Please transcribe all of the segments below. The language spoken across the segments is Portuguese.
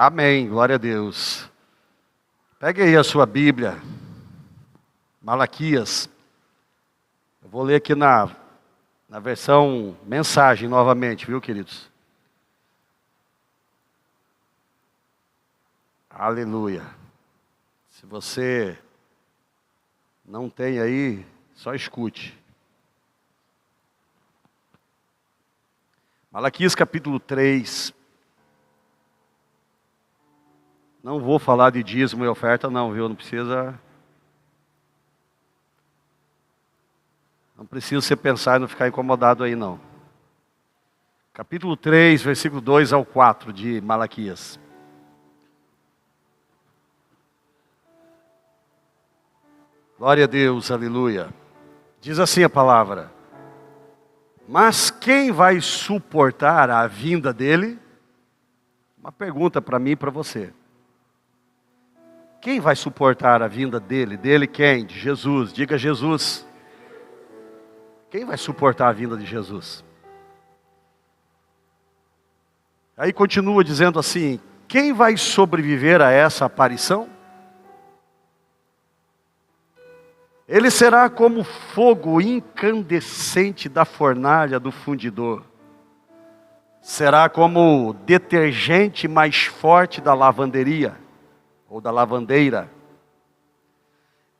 Amém, glória a Deus. Pegue aí a sua Bíblia, Malaquias. Eu vou ler aqui na versão mensagem novamente, viu, queridos? Aleluia. Se você não tem aí, só escute. Malaquias capítulo 3. Não vou falar de dízimo e oferta não, viu? Não precisa você pensar e não ficar incomodado aí não. Capítulo 3, versículo 2 ao 4 de Malaquias. Glória a Deus, aleluia. Diz assim a palavra: mas quem vai suportar a vinda dele? Uma pergunta para mim e para você. Quem vai suportar a vinda dele? Dele quem? De Jesus. Diga Jesus. Quem vai suportar a vinda de Jesus? Aí continua dizendo assim: quem vai sobreviver a essa aparição? Ele será como fogo incandescente da fornalha do fundidor. Será como detergente mais forte da lavanderia, ou da lavandeira.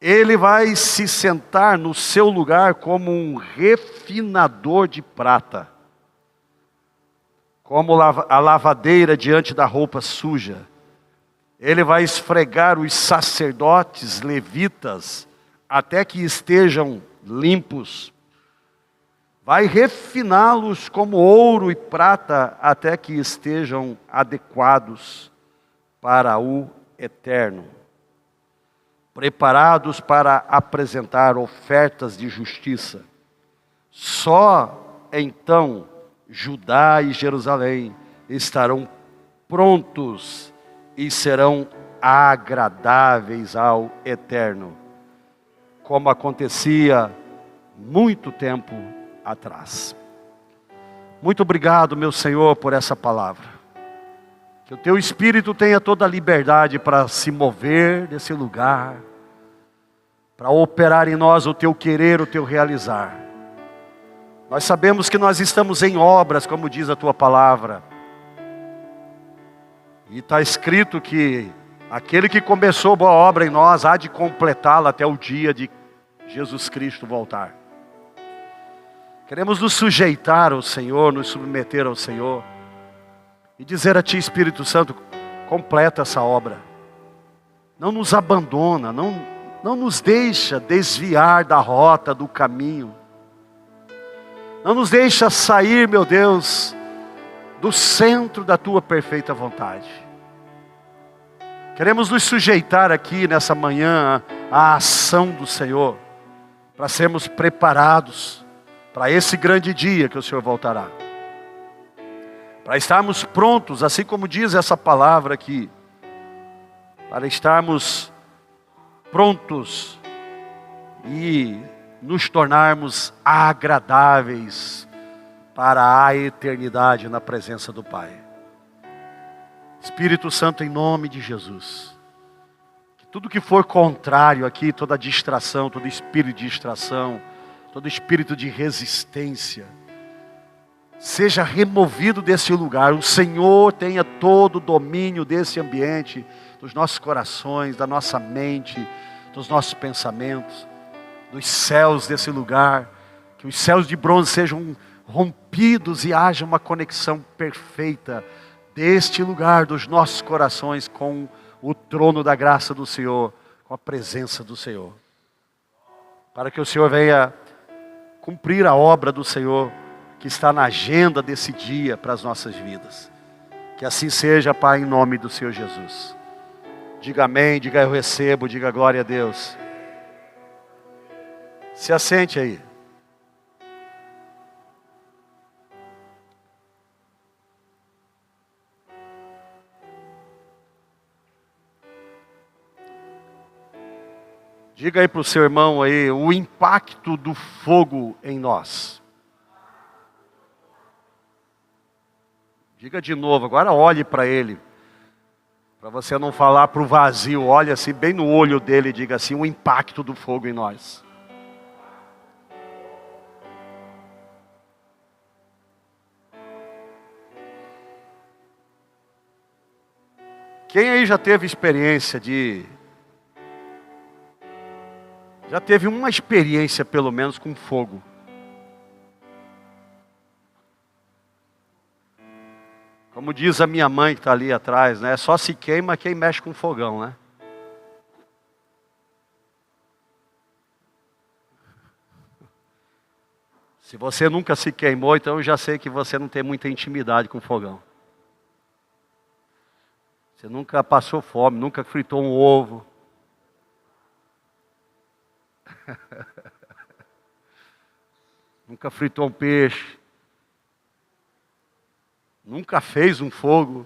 Ele vai se sentar no seu lugar como um refinador de prata, como a lavadeira diante da roupa suja. Ele vai esfregar os sacerdotes levitas até que estejam limpos. Vai refiná-los como ouro e prata até que estejam adequados para o eterno, preparados para apresentar ofertas de justiça. Só então Judá e Jerusalém estarão prontos e serão agradáveis ao eterno, como acontecia muito tempo atrás. Muito obrigado, meu Senhor, por essa palavra. Que o teu Espírito tenha toda a liberdade para se mover desse lugar, para operar em nós o teu querer, o teu realizar. Nós sabemos que nós estamos em obras, como diz a tua palavra. E está escrito que aquele que começou boa obra em nós há de completá-la até o dia de Jesus Cristo voltar. Queremos nos sujeitar ao Senhor, nos submeter ao Senhor. E dizer a Ti, Espírito Santo, completa essa obra. Não nos abandona, não nos deixa desviar da rota, do caminho. Não nos deixa sair, meu Deus, do centro da Tua perfeita vontade. Queremos nos sujeitar aqui nessa manhã à ação do Senhor, para sermos preparados para esse grande dia que o Senhor voltará. Para estarmos prontos, assim como diz essa palavra aqui, para estarmos prontos e nos tornarmos agradáveis para a eternidade na presença do Pai. Espírito Santo, em nome de Jesus, que tudo que for contrário aqui, toda distração, todo espírito de distração, todo espírito de resistência, seja removido desse lugar. O Senhor tenha todo o domínio desse ambiente, dos nossos corações, da nossa mente, dos nossos pensamentos, dos céus desse lugar. Que os céus de bronze sejam rompidos e haja uma conexão perfeita deste lugar, dos nossos corações, com o trono da graça do Senhor, com a presença do Senhor. Para que o Senhor venha cumprir a obra do Senhor, que está na agenda desse dia para as nossas vidas. Que assim seja, Pai, em nome do Senhor Jesus. Diga amém, diga eu recebo, diga glória a Deus. Se assente aí. Diga aí para o seu irmão aí, o impacto do fogo em nós. Diga de novo, agora olhe para ele. Para você não falar para o vazio, olha assim bem no olho dele e diga assim, o impacto do fogo em nós. Quem aí já teve experiência já teve uma experiência pelo menos com fogo? Como diz a minha mãe que está ali atrás, né? Só se queima quem mexe com fogão, né? Se você nunca se queimou, então eu já sei que você não tem muita intimidade com fogão. Você nunca passou fome, nunca fritou um ovo. Nunca fritou um peixe. Nunca fez um fogo.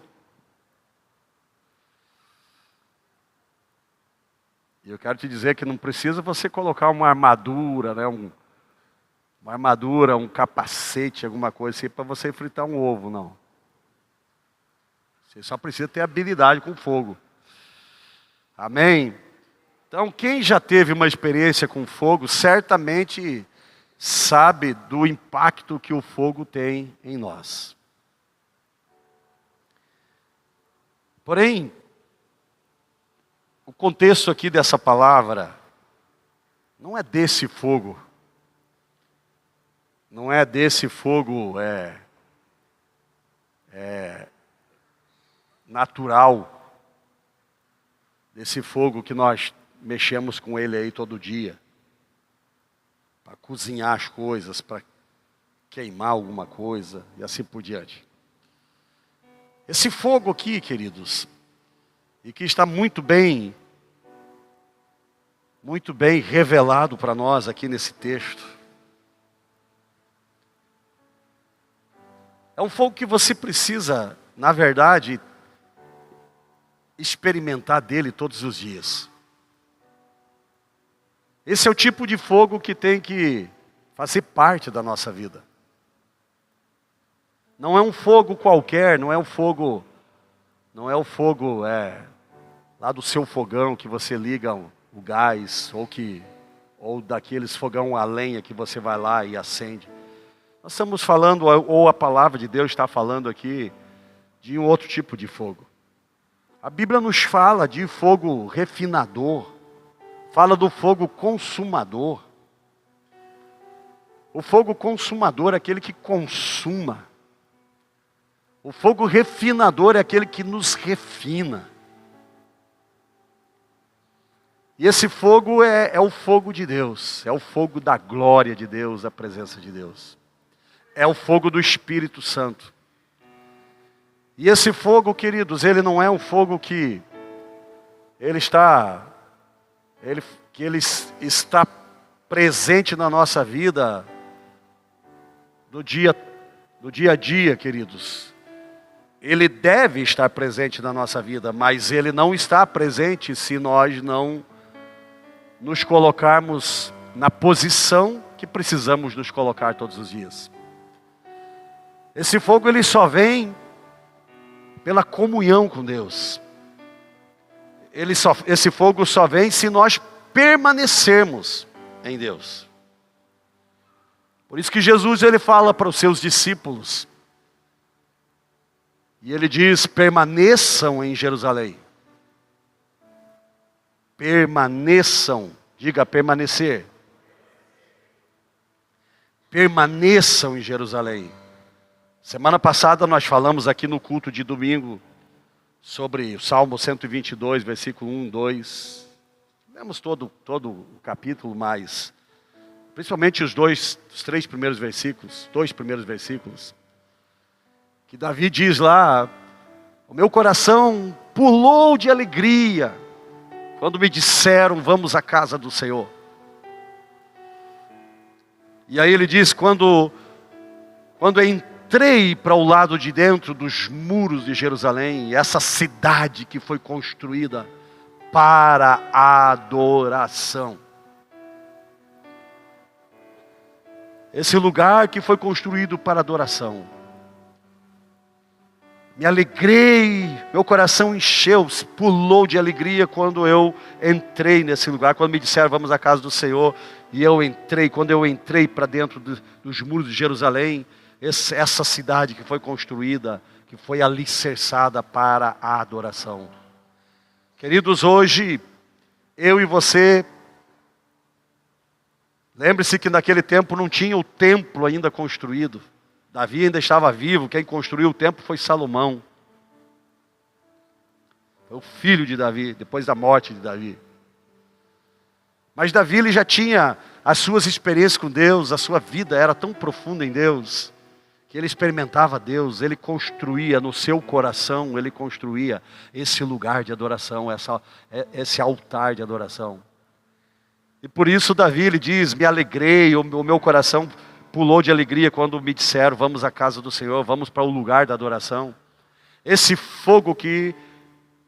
E eu quero te dizer que não precisa você colocar uma armadura, né? Uma armadura, um capacete, alguma coisa assim, para você fritar um ovo, não. Você só precisa ter habilidade com fogo. Amém? Então, quem já teve uma experiência com fogo, certamente sabe do impacto que o fogo tem em nós. Porém, o contexto aqui dessa palavra não é desse fogo. Não é desse fogo natural. Desse fogo que nós mexemos com ele aí todo dia. Para cozinhar as coisas, para queimar alguma coisa e assim por diante. Esse fogo aqui, queridos, e que está muito bem revelado para nós aqui nesse texto. É um fogo que você precisa, na verdade, experimentar dele todos os dias. Esse é o tipo de fogo que tem que fazer parte da nossa vida. Não é um fogo qualquer, não é o fogo lá do seu fogão que você liga o gás, ou daqueles fogão a lenha que você vai lá e acende. Nós estamos falando, ou a palavra de Deus está falando aqui, de um outro tipo de fogo. A Bíblia nos fala de fogo refinador, fala do fogo consumador. O fogo consumador é aquele que consuma. O fogo refinador é aquele que nos refina. E esse fogo é o fogo de Deus, é o fogo da glória de Deus, da presença de Deus. É o fogo do Espírito Santo. E esse fogo, queridos, ele não é um fogo que ele está presente na nossa vida do dia a dia, queridos. Ele deve estar presente na nossa vida, mas ele não está presente se nós não nos colocarmos na posição que precisamos nos colocar todos os dias. Esse fogo ele só vem pela comunhão com Deus. Esse fogo só vem se nós permanecermos em Deus. Por isso que Jesus ele fala para os seus discípulos. E ele diz, permaneçam em Jerusalém. Permaneçam, diga permanecer. Permaneçam em Jerusalém. Semana passada nós falamos aqui no culto de domingo sobre o Salmo 122, versículo 1, 2. Lemos todo o capítulo, mas principalmente os três primeiros versículos, dois primeiros versículos. Que Davi diz lá, o meu coração pulou de alegria quando me disseram, vamos à casa do Senhor. E aí ele diz, quando entrei para o lado de dentro dos muros de Jerusalém, essa cidade que foi construída para a adoração. Esse lugar que foi construído para adoração. Me alegrei, meu coração encheu, pulou de alegria quando eu entrei nesse lugar. Quando me disseram, vamos à casa do Senhor, e eu entrei. Quando eu entrei para dentro dos muros de Jerusalém, essa cidade que foi construída, que foi alicerçada para a adoração. Queridos, hoje, eu e você, lembre-se que naquele tempo não tinha o templo ainda construído. Davi ainda estava vivo, quem construiu o templo foi Salomão. Foi o filho de Davi, depois da morte de Davi. Mas Davi ele já tinha as suas experiências com Deus, a sua vida era tão profunda em Deus, que ele experimentava Deus, ele construía no seu coração, ele construía esse lugar de adoração, esse altar de adoração. E por isso Davi ele diz, me alegrei, o meu coração pulou de alegria quando me disseram, vamos à casa do Senhor, vamos para o lugar da adoração. Esse fogo que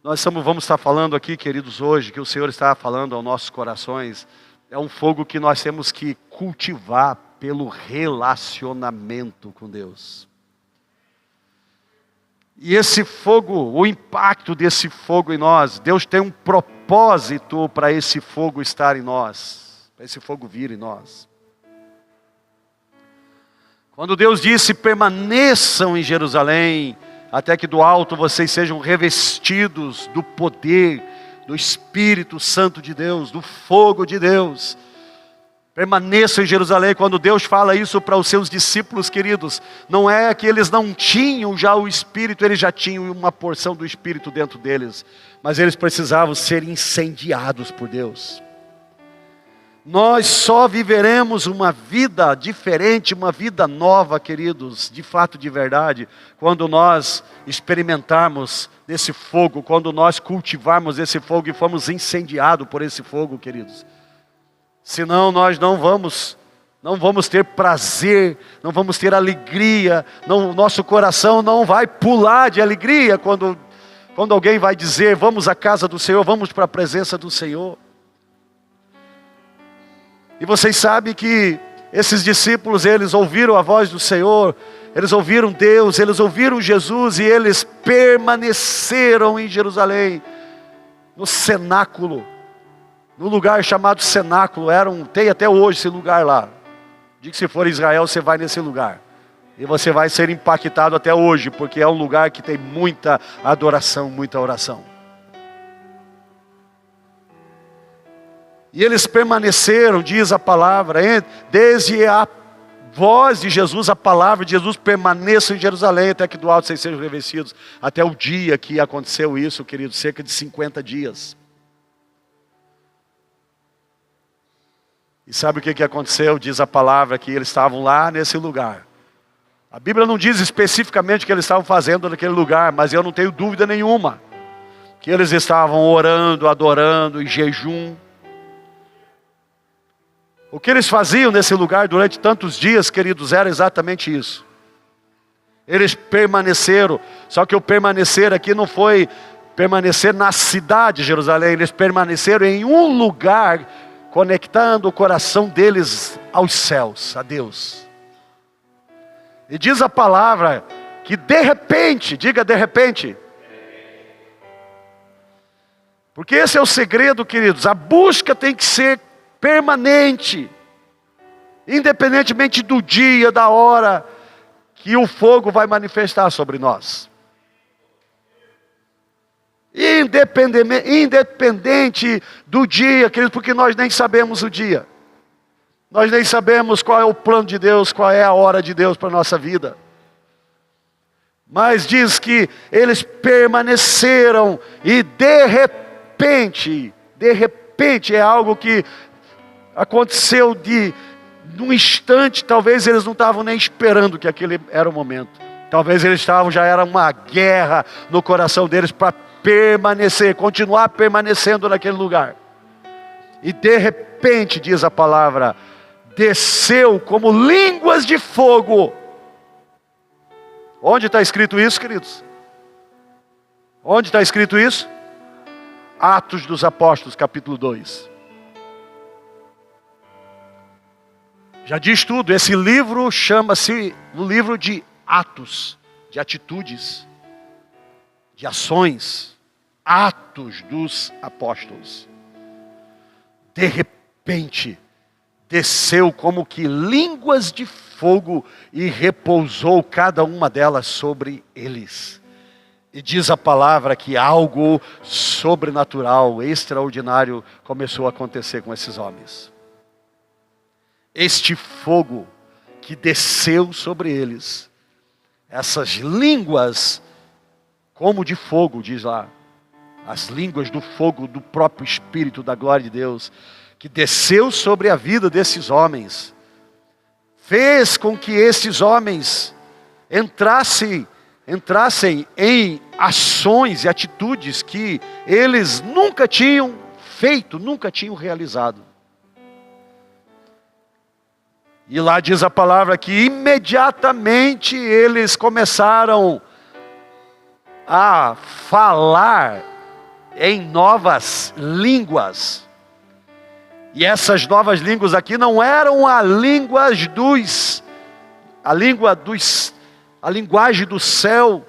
nós vamos estar falando aqui, queridos, hoje, que o Senhor está falando aos nossos corações, é um fogo que nós temos que cultivar pelo relacionamento com Deus. E esse fogo, o impacto desse fogo em nós, Deus tem um propósito para esse fogo estar em nós, para esse fogo vir em nós. Quando Deus disse, permaneçam em Jerusalém, até que do alto vocês sejam revestidos do poder, do Espírito Santo de Deus, do fogo de Deus. Permaneçam em Jerusalém. Quando Deus fala isso para os seus discípulos queridos, não é que eles não tinham já o Espírito, eles já tinham uma porção do Espírito dentro deles, mas eles precisavam ser incendiados por Deus. Nós só viveremos uma vida diferente, uma vida nova, queridos, de fato, de verdade, quando nós experimentarmos desse fogo, quando nós cultivarmos esse fogo e formos incendiados por esse fogo, queridos. Senão nós não vamos ter prazer, não vamos ter alegria, nosso coração não vai pular de alegria quando alguém vai dizer, vamos à casa do Senhor, vamos para a presença do Senhor. E vocês sabem que esses discípulos, eles ouviram a voz do Senhor, eles ouviram Deus, eles ouviram Jesus e eles permaneceram em Jerusalém, no cenáculo, no lugar chamado cenáculo, tem até hoje esse lugar lá. Diz que se for Israel, você vai nesse lugar. E você vai ser impactado até hoje, porque é um lugar que tem muita adoração, muita oração. E eles permaneceram, diz a palavra, desde a voz de Jesus, a palavra de Jesus, permaneçam em Jerusalém, até que do alto vocês sejam revestidos. Até o dia que aconteceu isso, querido, cerca de 50 dias. E sabe o que aconteceu? Diz a palavra que eles estavam lá nesse lugar. A Bíblia não diz especificamente o que eles estavam fazendo naquele lugar, mas eu não tenho dúvida nenhuma que eles estavam orando, adorando, em jejum. O que eles faziam nesse lugar durante tantos dias, queridos, era exatamente isso. Eles permaneceram, só que o permanecer aqui não foi permanecer na cidade de Jerusalém, eles permaneceram em um lugar, conectando o coração deles aos céus, a Deus. E diz a palavra que de repente, diga de repente, porque esse é o segredo, queridos, a busca tem que ser permanente, independentemente do dia, da hora, que o fogo vai manifestar sobre nós. Independente do dia, queridos, porque nós nem sabemos o dia. Nós nem sabemos qual é o plano de Deus, qual é a hora de Deus para a nossa vida. Mas diz que eles permaneceram e de repente é algo que aconteceu num instante, talvez eles não estavam nem esperando que aquele era o momento. Talvez eles já era uma guerra no coração deles para permanecer, continuar permanecendo naquele lugar. E de repente, diz a palavra, desceu como línguas de fogo. Onde está escrito isso, queridos? Onde está escrito isso? Atos dos Apóstolos, capítulo 2. Já diz tudo, esse livro chama-se o livro de Atos, de atitudes. de ações, atos dos apóstolos. De repente, desceu como que línguas de fogo e repousou cada uma delas sobre eles. E diz a palavra que algo sobrenatural, extraordinário, começou a acontecer com esses homens. Este fogo que desceu sobre eles, essas línguas como de fogo, diz lá, as línguas do fogo do próprio Espírito da glória de Deus, que desceu sobre a vida desses homens, fez com que esses homens entrassem em ações e atitudes que eles nunca tinham feito, nunca tinham realizado. E lá diz a palavra que imediatamente eles começaram a falar em novas línguas. E essas novas línguas aqui não eram a linguagem do céu.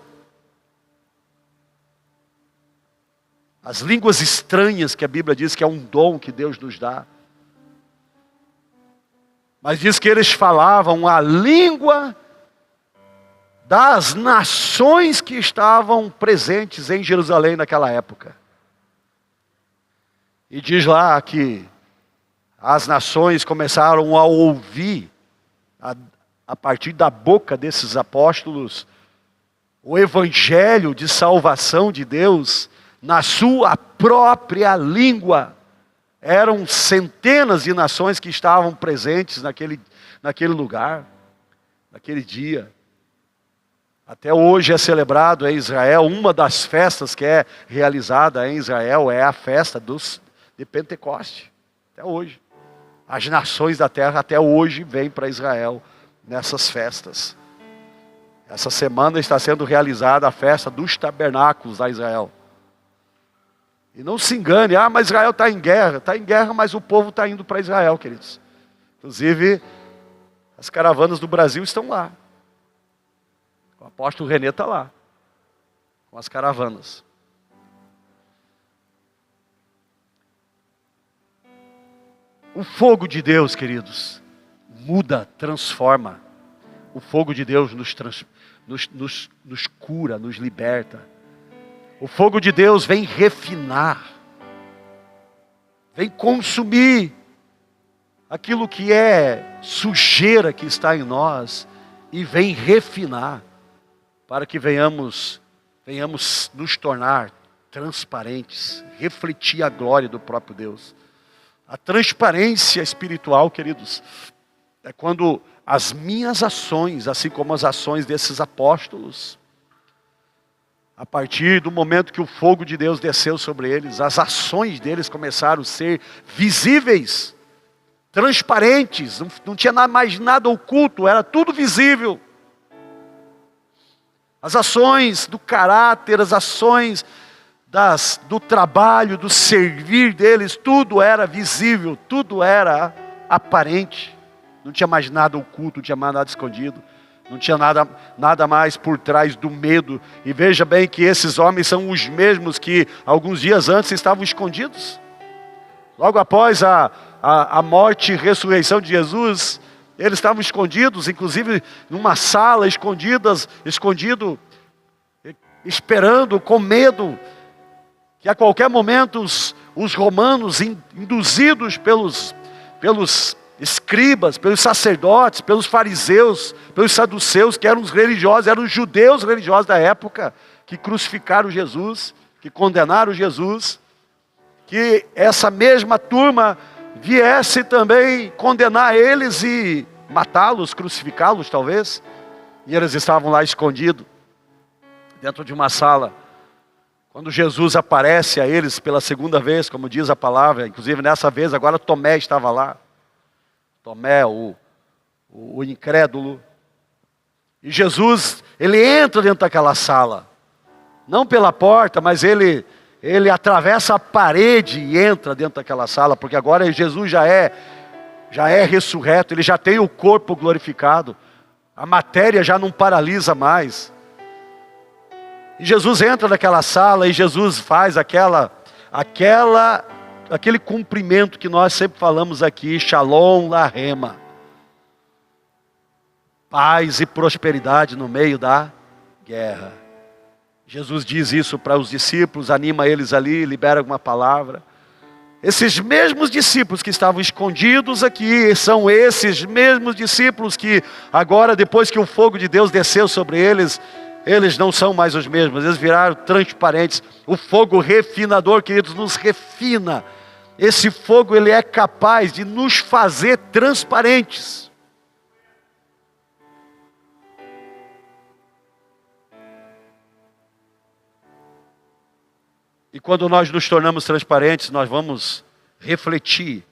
As línguas estranhas que a Bíblia diz que é um dom que Deus nos dá. Mas diz que eles falavam a língua das nações que estavam presentes em Jerusalém naquela época. E diz lá que as nações começaram a ouvir, a partir da boca desses apóstolos, o evangelho de salvação de Deus na sua própria língua. Eram centenas de nações que estavam presentes naquele lugar, naquele dia. Até hoje é celebrado em Israel, uma das festas que é realizada em Israel é a festa de Pentecoste. Até hoje. As nações da terra até hoje vêm para Israel nessas festas. Essa semana está sendo realizada a festa dos tabernáculos da Israel. E não se engane, mas Israel está em guerra, mas o povo está indo para Israel, queridos. Inclusive, as caravanas do Brasil estão lá. O apóstolo Renê está lá, com as caravanas. O fogo de Deus, queridos, muda, transforma. O fogo de Deus nos cura, nos liberta. O fogo de Deus vem refinar, vem consumir aquilo que é sujeira que está em nós e vem refinar para que venhamos nos tornar transparentes, refletir a glória do próprio Deus. A transparência espiritual, queridos, é quando as minhas ações, assim como as ações desses apóstolos, a partir do momento que o fogo de Deus desceu sobre eles, as ações deles começaram a ser visíveis, transparentes, não tinha mais nada oculto, era tudo visível. As ações do caráter, as ações do trabalho, do servir deles, tudo era visível, tudo era aparente. Não tinha mais nada oculto, não tinha mais nada escondido. Não tinha nada mais por trás do medo. E veja bem que esses homens são os mesmos que alguns dias antes estavam escondidos. Logo após a morte e ressurreição de Jesus, eles estavam escondidos, inclusive numa sala, escondido, esperando, com medo, que a qualquer momento os romanos, induzidos pelos escribas, pelos sacerdotes, pelos fariseus, pelos saduceus, que eram os religiosos, eram os judeus religiosos da época, que crucificaram Jesus, que condenaram Jesus, que essa mesma turma viesse também condenar eles e matá-los, crucificá-los talvez, e eles estavam lá escondidos, dentro de uma sala. Quando Jesus aparece a eles pela segunda vez, como diz a palavra, inclusive nessa vez agora Tomé estava lá, Tomé, o incrédulo. E Jesus, ele entra dentro daquela sala. Não pela porta, mas ele atravessa a parede e entra dentro daquela sala. Porque agora Jesus já é ressurreto, ele já tem o corpo glorificado. A matéria já não paralisa mais. E Jesus entra naquela sala e Jesus faz aquele cumprimento que nós sempre falamos aqui, Shalom Lahema. Paz e prosperidade no meio da guerra. Jesus diz isso para os discípulos, anima eles ali, libera alguma palavra. Esses mesmos discípulos que estavam escondidos aqui, são esses mesmos discípulos que agora, depois que o fogo de Deus desceu sobre eles, eles não são mais os mesmos, eles viraram transparentes. O fogo refinador, queridos, nos refina. Esse fogo, ele é capaz de nos fazer transparentes. E quando nós nos tornamos transparentes, nós vamos refletir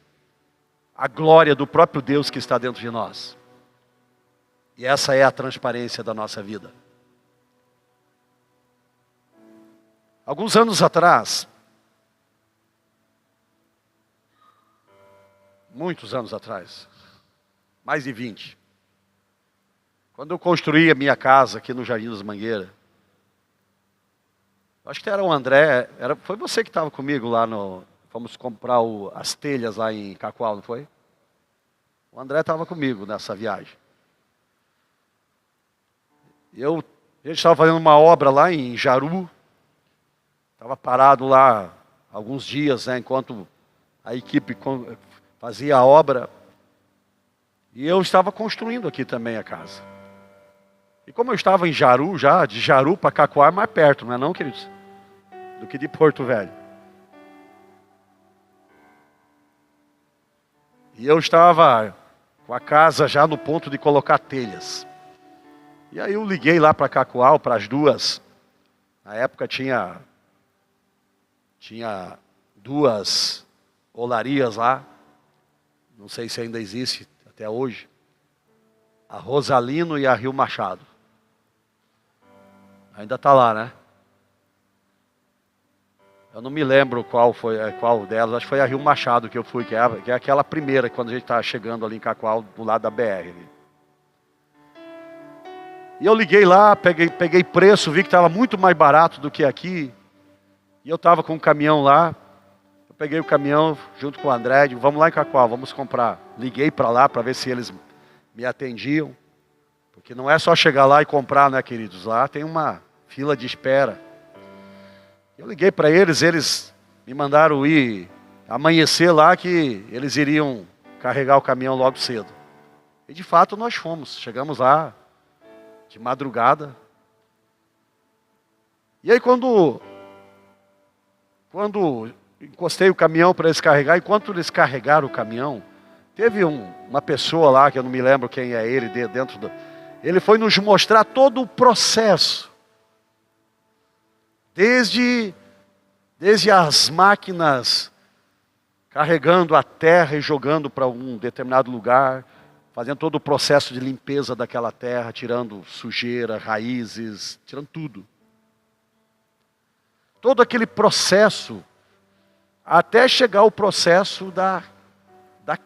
a glória do próprio Deus que está dentro de nós. E essa é a transparência da nossa vida. Alguns anos atrás, muitos anos atrás, mais de 20, quando eu construí a minha casa aqui no Jardim das Mangueiras, acho que era o André, foi você que estava comigo lá fomos comprar as telhas lá em Cacoal, não foi? O André estava comigo nessa viagem. A gente estava fazendo uma obra lá em Jaru, estava parado lá alguns dias, né, enquanto a equipe fazia a obra, e eu estava construindo aqui também a casa. E como eu estava em Jaru já, de Jaru para Cacoal é mais perto, não é não, queridos? Do que de Porto Velho. E eu estava com a casa já no ponto de colocar telhas. E aí eu liguei lá para Cacoal, para as duas. Na época tinha 2 olarias lá. Não sei se ainda existe até hoje. A Rosalino e a Rio Machado. Ainda está lá, né? Eu não me lembro qual delas, acho que foi a Rio Machado que eu fui, que é aquela primeira, quando a gente está chegando ali em Cacoal, do lado da BR. E eu liguei lá, peguei preço, vi que estava muito mais barato do que aqui. E eu estava com um caminhão lá, eu peguei o caminhão junto com o André, digo, vamos lá em Cacoal, vamos comprar. Liguei para lá para ver se eles me atendiam. Porque não é só chegar lá e comprar, né, queridos? Lá tem uma fila de espera. Eu liguei para eles me mandaram ir amanhecer lá, que eles iriam carregar o caminhão logo cedo. E de fato nós fomos, chegamos lá de madrugada. E aí quando encostei o caminhão para eles carregar, enquanto eles carregaram o caminhão, teve uma pessoa lá, que eu não me lembro quem é ele, ele foi nos mostrar todo o processo. Desde as máquinas carregando a terra e jogando para um determinado lugar, fazendo todo o processo de limpeza daquela terra, tirando sujeira, raízes, tirando tudo. Todo aquele processo, até chegar ao processo da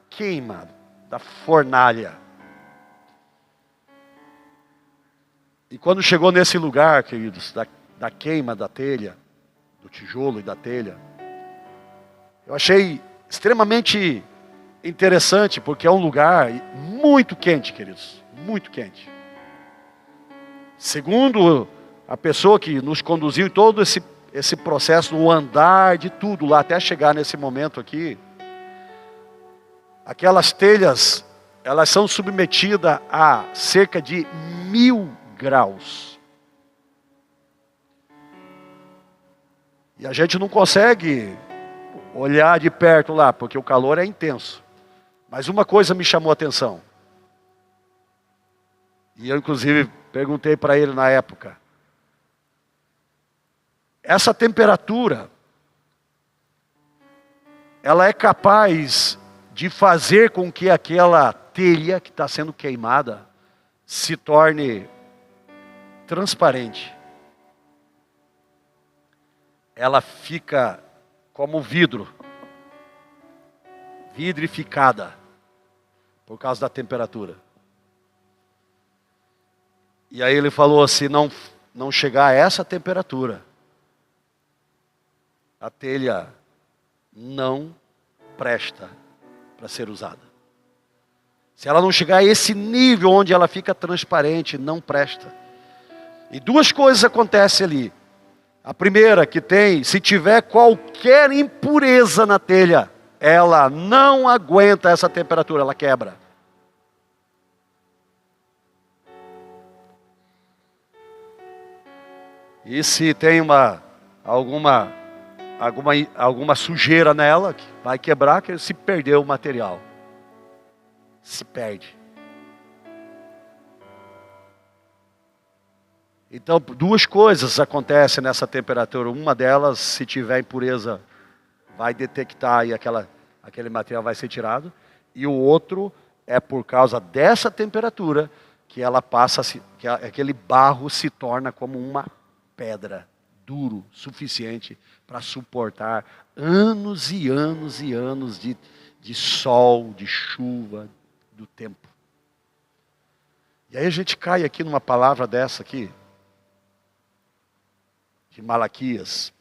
queima, da fornalha. E quando chegou nesse lugar, queridos, da queima da telha, do tijolo e da telha, eu achei extremamente interessante, porque é um lugar muito quente, queridos, muito quente. Segundo a pessoa que nos conduziu em todo esse processo, no andar de tudo lá, até chegar nesse momento aqui, aquelas telhas, elas são submetidas a cerca de 1000 graus. E a gente não consegue olhar de perto lá, porque o calor é intenso. Mas uma coisa me chamou a atenção. E eu, inclusive, perguntei para ele na época. Essa temperatura, ela é capaz de fazer com que aquela telha que está sendo queimada se torne transparente. Ela fica como vidro, vidrificada, por causa da temperatura. E aí ele falou assim, não chegar a essa temperatura, a telha não presta para ser usada. Se ela não chegar a esse nível onde ela fica transparente, não presta. E duas coisas acontecem ali. A primeira, que se tiver qualquer impureza na telha, ela não aguenta essa temperatura, ela quebra. E se tem alguma sujeira nela, que vai quebrar, que se perdeu o material. Se perde. Então, duas coisas acontecem nessa temperatura. Uma delas, se tiver impureza, vai detectar e aquele material vai ser tirado. E o outro é por causa dessa temperatura que ela passa, que aquele barro se torna como uma pedra, duro, suficiente para suportar anos e anos e anos de sol, de chuva, do tempo. E aí a gente cai aqui numa palavra dessa aqui, de Malaquias.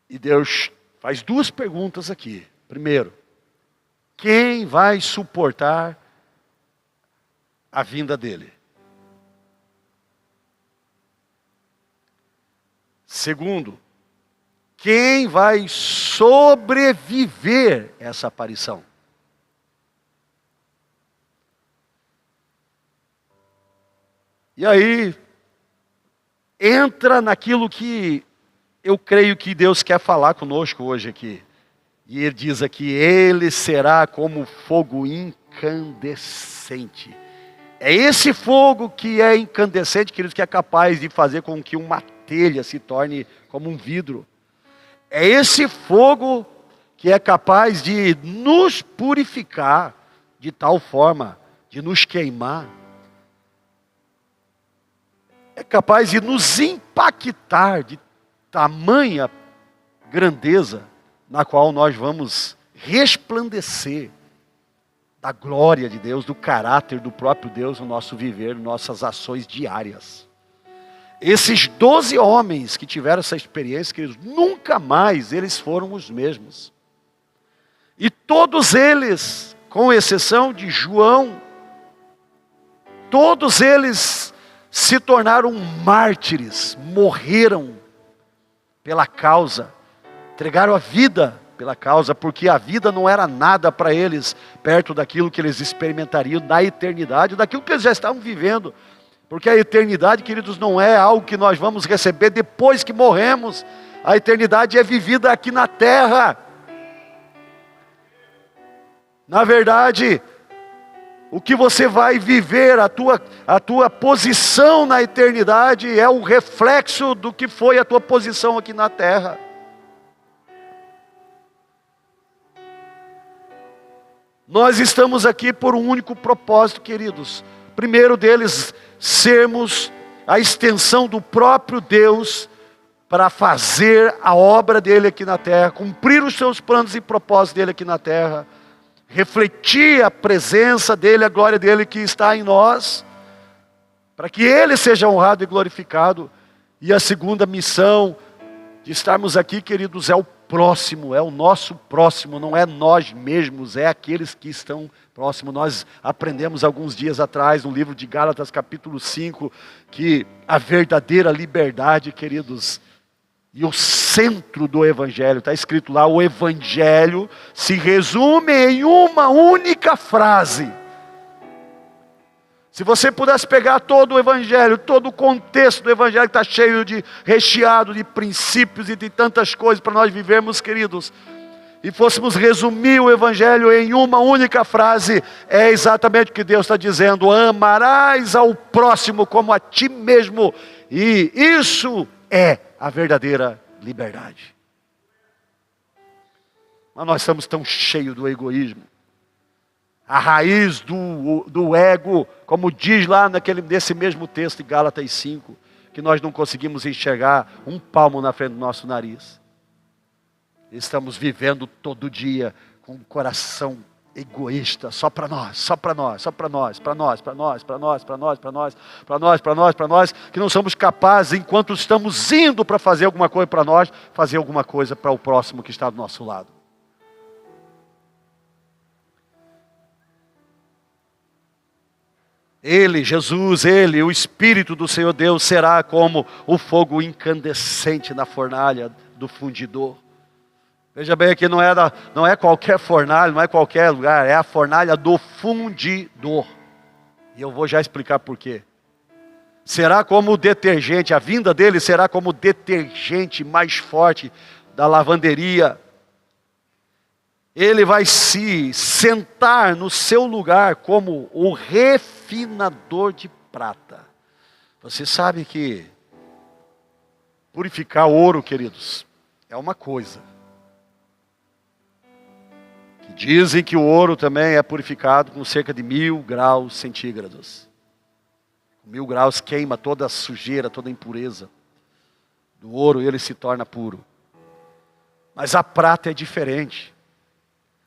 E Deus faz duas perguntas aqui. Primeiro, quem vai suportar a vinda dele? Segundo, quem vai sobreviver essa aparição? E aí, entra naquilo que eu creio que Deus quer falar conosco hoje aqui. E Ele diz aqui, Ele será como fogo incandescente. É esse fogo que é incandescente, queridos, que é capaz de fazer com que uma telha se torne como um vidro. É esse fogo que é capaz de nos purificar de tal forma, de nos queimar. É capaz de nos impactar de tamanha grandeza na qual nós vamos resplandecer da glória de Deus, do caráter do próprio Deus no nosso viver, nas nossas ações diárias. Esses 12 homens que tiveram essa experiência, queridos, nunca mais eles foram os mesmos. E todos eles, com exceção de João, todos eles se tornaram mártires, morreram pela causa, entregaram a vida pela causa, porque a vida não era nada para eles, perto daquilo que eles experimentariam na eternidade, daquilo que eles já estavam vivendo. Porque a eternidade, queridos, não é algo que nós vamos receber depois que morremos. A eternidade é vivida aqui na terra. Na verdade, o que você vai viver, a tua posição na eternidade é o reflexo do que foi a tua posição aqui na terra. Nós estamos aqui por um único propósito, queridos. O primeiro deles, sermos a extensão do próprio Deus para fazer a obra dele aqui na terra, cumprir os seus planos e propósitos dele aqui na terra, refletir a presença dele, a glória dele que está em nós, para que ele seja honrado e glorificado. E a segunda missão de estarmos aqui, queridos, é o próximo, é o nosso próximo, não é nós mesmos, é aqueles que estão próximos. Nós aprendemos alguns dias atrás, no livro de Gálatas, capítulo 5, que a verdadeira liberdade, queridos, e o centro do Evangelho, está escrito lá, o Evangelho se resume em uma única frase. Se você pudesse pegar todo o Evangelho, todo o contexto do Evangelho, que está cheio recheado de princípios e de tantas coisas para nós vivermos, queridos, e fôssemos resumir o Evangelho em uma única frase, é exatamente o que Deus está dizendo: amarás ao próximo como a ti mesmo, e isso é a verdadeira liberdade. Mas nós estamos tão cheios do egoísmo. A raiz do ego, como diz lá nesse mesmo texto de Gálatas 5, que nós não conseguimos enxergar um palmo na frente do nosso nariz. Estamos vivendo todo dia com o coração egoísta, só para nós, só para nós, só para nós, para nós, para nós, para nós, para nós, para nós, para nós, para nós, para nós, que não somos capazes, enquanto estamos indo para fazer alguma coisa para nós, fazer alguma coisa para o próximo que está do nosso lado. Ele, Jesus, Ele, o Espírito do Senhor Deus, será como o fogo incandescente na fornalha do fundidor. Veja bem, aqui não é qualquer fornalha, não é qualquer lugar, é a fornalha do fundidor. E eu vou já explicar por quê. Será como o detergente, a vinda dele será como o detergente mais forte da lavanderia. Ele vai se sentar no seu lugar como o refinador de prata. Você sabe que purificar ouro, queridos, é uma coisa. Que dizem que o ouro também é purificado com cerca de 1000 graus centígrados. 1000 graus queima toda a sujeira, toda a impureza do ouro e ele se torna puro. Mas a prata é diferente.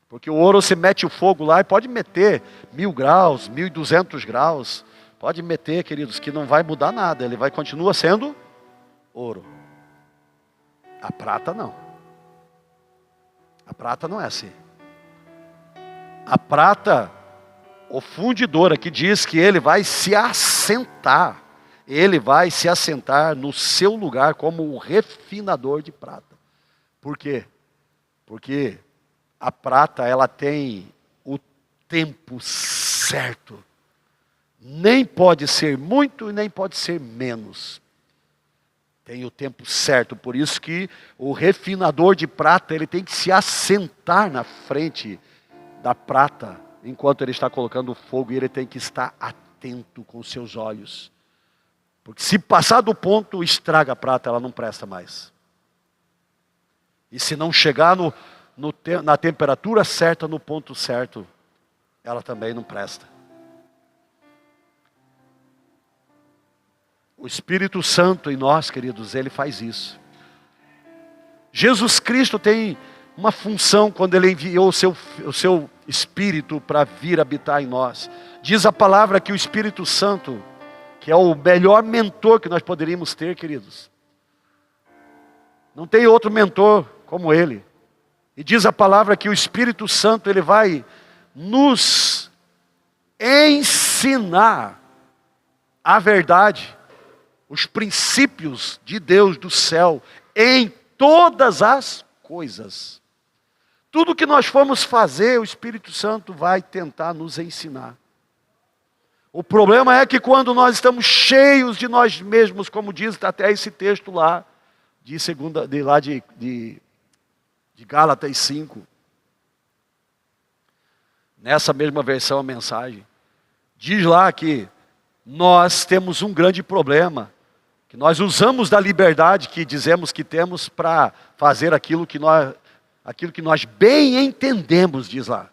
Porque o ouro você mete o fogo lá e pode meter 1000 graus, 1200 graus. Pode meter, queridos, que não vai mudar nada. Ele continua sendo ouro. A prata não. A prata não é assim. A prata, o fundidor aqui diz que ele vai se assentar. Ele vai se assentar no seu lugar como o refinador de prata. Por quê? Porque a prata, ela tem o tempo certo. Nem pode ser muito e nem pode ser menos. Tem o tempo certo. Por isso que o refinador de prata, ele tem que se assentar na frente da prata, enquanto ele está colocando o fogo, e ele tem que estar atento com os seus olhos. Porque se passar do ponto, estraga a prata, ela não presta mais. E se não chegar na temperatura certa, no ponto certo, ela também não presta. O Espírito Santo em nós, queridos, ele faz isso. Jesus Cristo tem uma função quando ele enviou o seu Espírito para vir habitar em nós. Diz a palavra que o Espírito Santo, que é o melhor mentor que nós poderíamos ter, queridos. Não tem outro mentor como ele. E diz a palavra que o Espírito Santo, ele vai nos ensinar a verdade, os princípios de Deus do céu, em todas as coisas. Tudo que nós formos fazer, o Espírito Santo vai tentar nos ensinar. O problema é que quando nós estamos cheios de nós mesmos, como diz até esse texto lá, de Gálatas 5. Nessa mesma versão a mensagem. Diz lá que nós temos um grande problema. Que nós usamos da liberdade que dizemos que temos para fazer aquilo que nós bem entendemos, diz lá.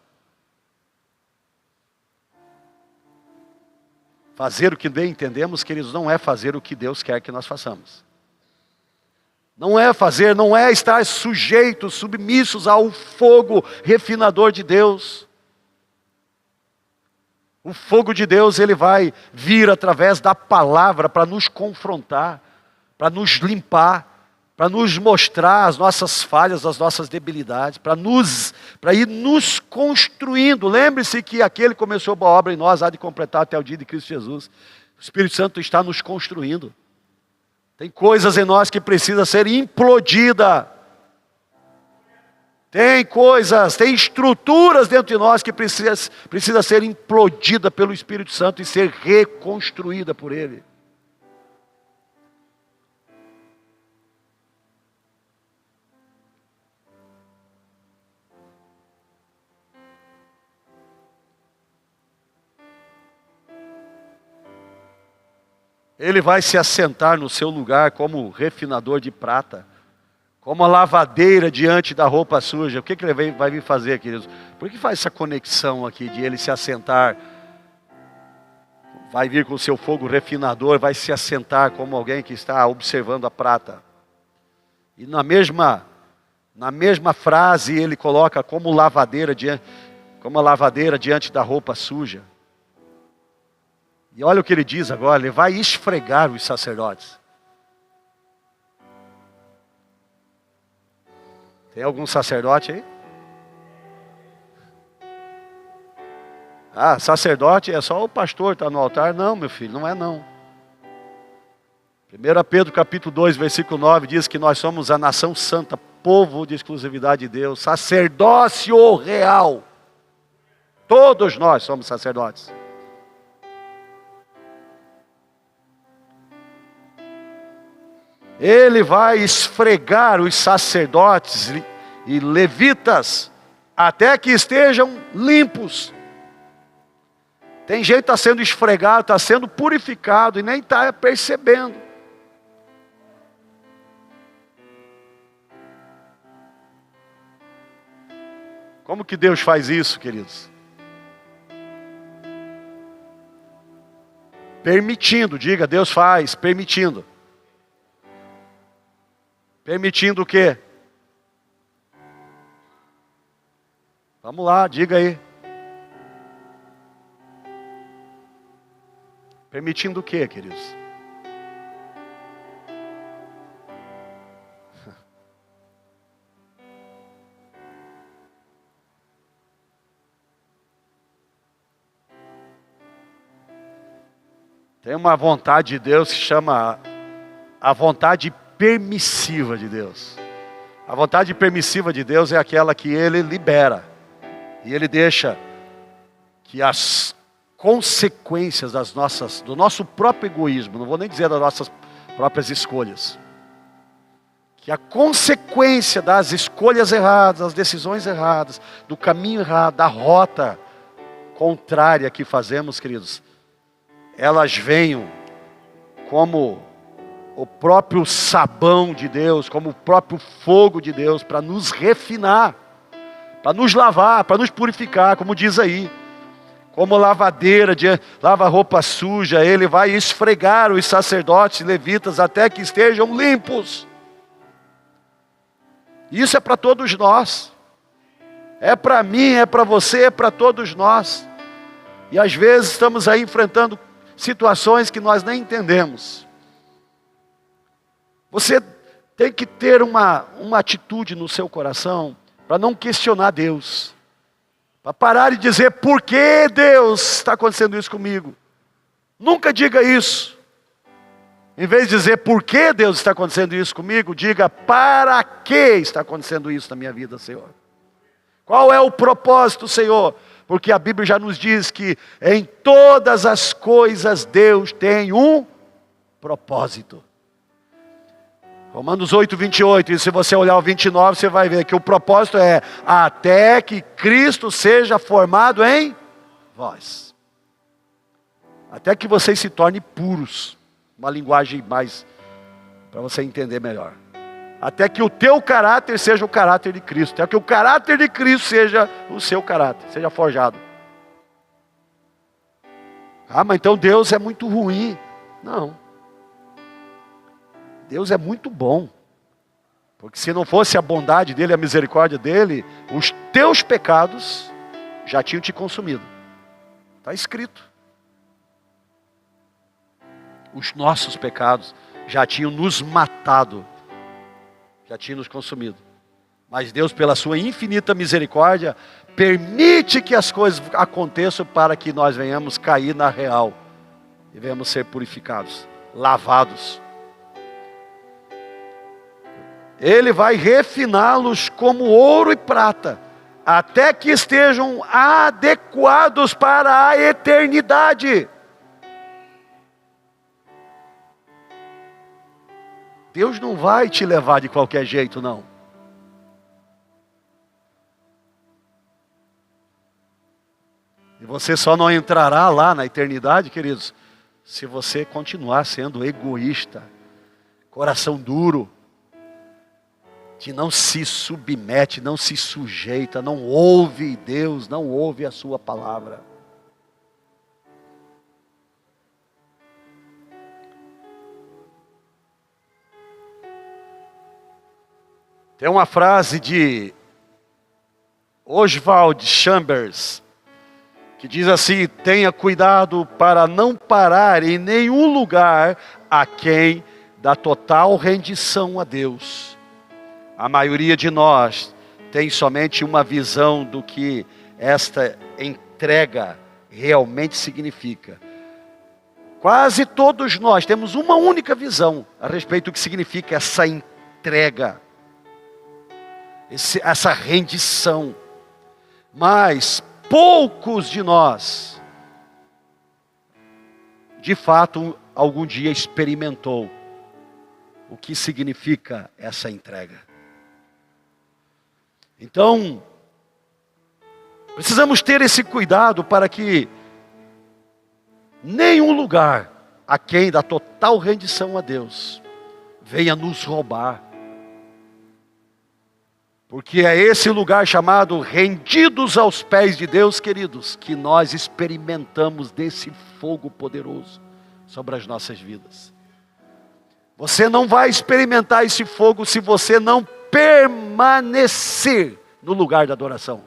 Fazer o que bem entendemos, queridos, não é fazer o que Deus quer que nós façamos. Não é estar sujeitos, submissos ao fogo refinador de Deus. O fogo de Deus, ele vai vir através da palavra para nos confrontar, para nos limpar, para nos mostrar as nossas falhas, as nossas debilidades, para ir nos construindo. Lembre-se que aquele que começou a boa obra em nós há de completar até o dia de Cristo Jesus. O Espírito Santo está nos construindo. Tem coisas em nós que precisam ser implodidas. Tem estruturas dentro de nós que precisa ser implodida pelo Espírito Santo e ser reconstruída por Ele. Ele vai se assentar no seu lugar como refinador de prata, como a lavadeira diante da roupa suja. O que ele vai vir fazer, queridos? Por que faz essa conexão aqui de ele se assentar? Vai vir com o seu fogo refinador, vai se assentar como alguém que está observando a prata. E na mesma frase ele coloca como lavadeira diante. como a lavadeira diante da roupa suja. E olha o que ele diz agora, ele vai esfregar os sacerdotes. Tem algum sacerdote aí? Ah, sacerdote é só o pastor que está no altar? Não, meu filho, não é não. 1 Pedro capítulo 2, versículo 9, diz que nós somos a nação santa, povo de exclusividade de Deus, sacerdócio real. Todos nós somos sacerdotes. Ele vai esfregar os sacerdotes e levitas até que estejam limpos. Tem gente que está sendo esfregado, está sendo purificado e nem está percebendo. Como que Deus faz isso, queridos? Permitindo, diga, Deus faz, permitindo. Permitindo o quê? Vamos lá, diga aí. Permitindo o quê, queridos? Tem uma vontade de Deus que chama a vontade permissiva de Deus. A vontade permissiva de Deus é aquela que Ele libera. E Ele deixa que as consequências do nosso próprio egoísmo, não vou nem dizer das nossas próprias escolhas, que a consequência das escolhas erradas, das decisões erradas, do caminho errado, da rota contrária que fazemos, queridos, elas venham como o próprio sabão de Deus, como o próprio fogo de Deus, para nos refinar, para nos lavar, para nos purificar, como diz aí. Como lavadeira, lava roupa suja, Ele vai esfregar os sacerdotes e levitas até que estejam limpos. Isso é para todos nós. É para mim, é para você, é para todos nós. E às vezes estamos aí enfrentando situações que nós nem entendemos. Você tem que ter uma atitude no seu coração para não questionar Deus. Para parar de dizer, por que Deus está acontecendo isso comigo? Nunca diga isso. Em vez de dizer, por que Deus está acontecendo isso comigo? Diga, para que está acontecendo isso na minha vida, Senhor? Qual é o propósito, Senhor? Porque a Bíblia já nos diz que em todas as coisas Deus tem um propósito. Romanos 8, 28, e se você olhar o 29, você vai ver que o propósito é até que Cristo seja formado em vós. Até que vocês se tornem puros. Uma linguagem mais, para você entender melhor. Até que o teu caráter seja o caráter de Cristo. Até que o caráter de Cristo seja o seu caráter, seja forjado. Ah, mas então Deus é muito ruim. Não. Deus é muito bom. Porque se não fosse a bondade dEle, a misericórdia dEle, os teus pecados já tinham te consumido. Está escrito. Os nossos pecados já tinham nos matado. Já tinham nos consumido. Mas Deus, pela sua infinita misericórdia, permite que as coisas aconteçam para que nós venhamos cair na real. E venhamos ser purificados, lavados. Ele vai refiná-los como ouro e prata, até que estejam adequados para a eternidade. Deus não vai te levar de qualquer jeito, não. E você só não entrará lá na eternidade, queridos, se você continuar sendo egoísta, coração duro, que não se submete, não se sujeita, não ouve Deus, não ouve a sua palavra. Tem uma frase de Oswald Chambers, que diz assim: tenha cuidado para não parar em nenhum lugar aquém da total rendição a Deus. A maioria de nós tem somente uma visão do que esta entrega realmente significa. Quase todos nós temos uma única visão a respeito do que significa essa entrega, essa rendição. Mas poucos de nós, de fato, algum dia experimentou o que significa essa entrega. Então, precisamos ter esse cuidado para que nenhum lugar aquém da total rendição a Deus venha nos roubar. Porque é esse lugar chamado rendidos aos pés de Deus, queridos, que nós experimentamos desse fogo poderoso sobre as nossas vidas. Você não vai experimentar esse fogo se você não permanecer no lugar da adoração.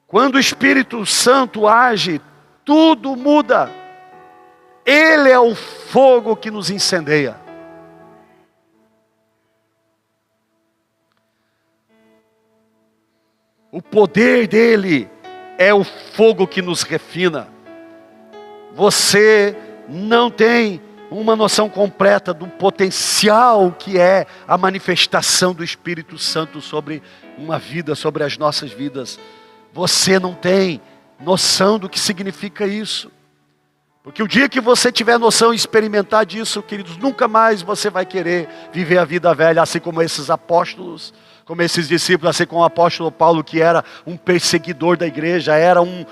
Quando o Espírito Santo age, tudo muda. Ele é o fogo que nos incendeia. O poder dele é o fogo que nos refina. Você não tem uma noção completa do potencial que é a manifestação do Espírito Santo sobre uma vida, sobre as nossas vidas. Você não tem noção do que significa isso. Porque o dia que você tiver noção e experimentar disso, queridos, nunca mais você vai querer viver a vida velha, assim como esses apóstolos, como esses discípulos, assim como o apóstolo Paulo, que era um perseguidor da igreja, era um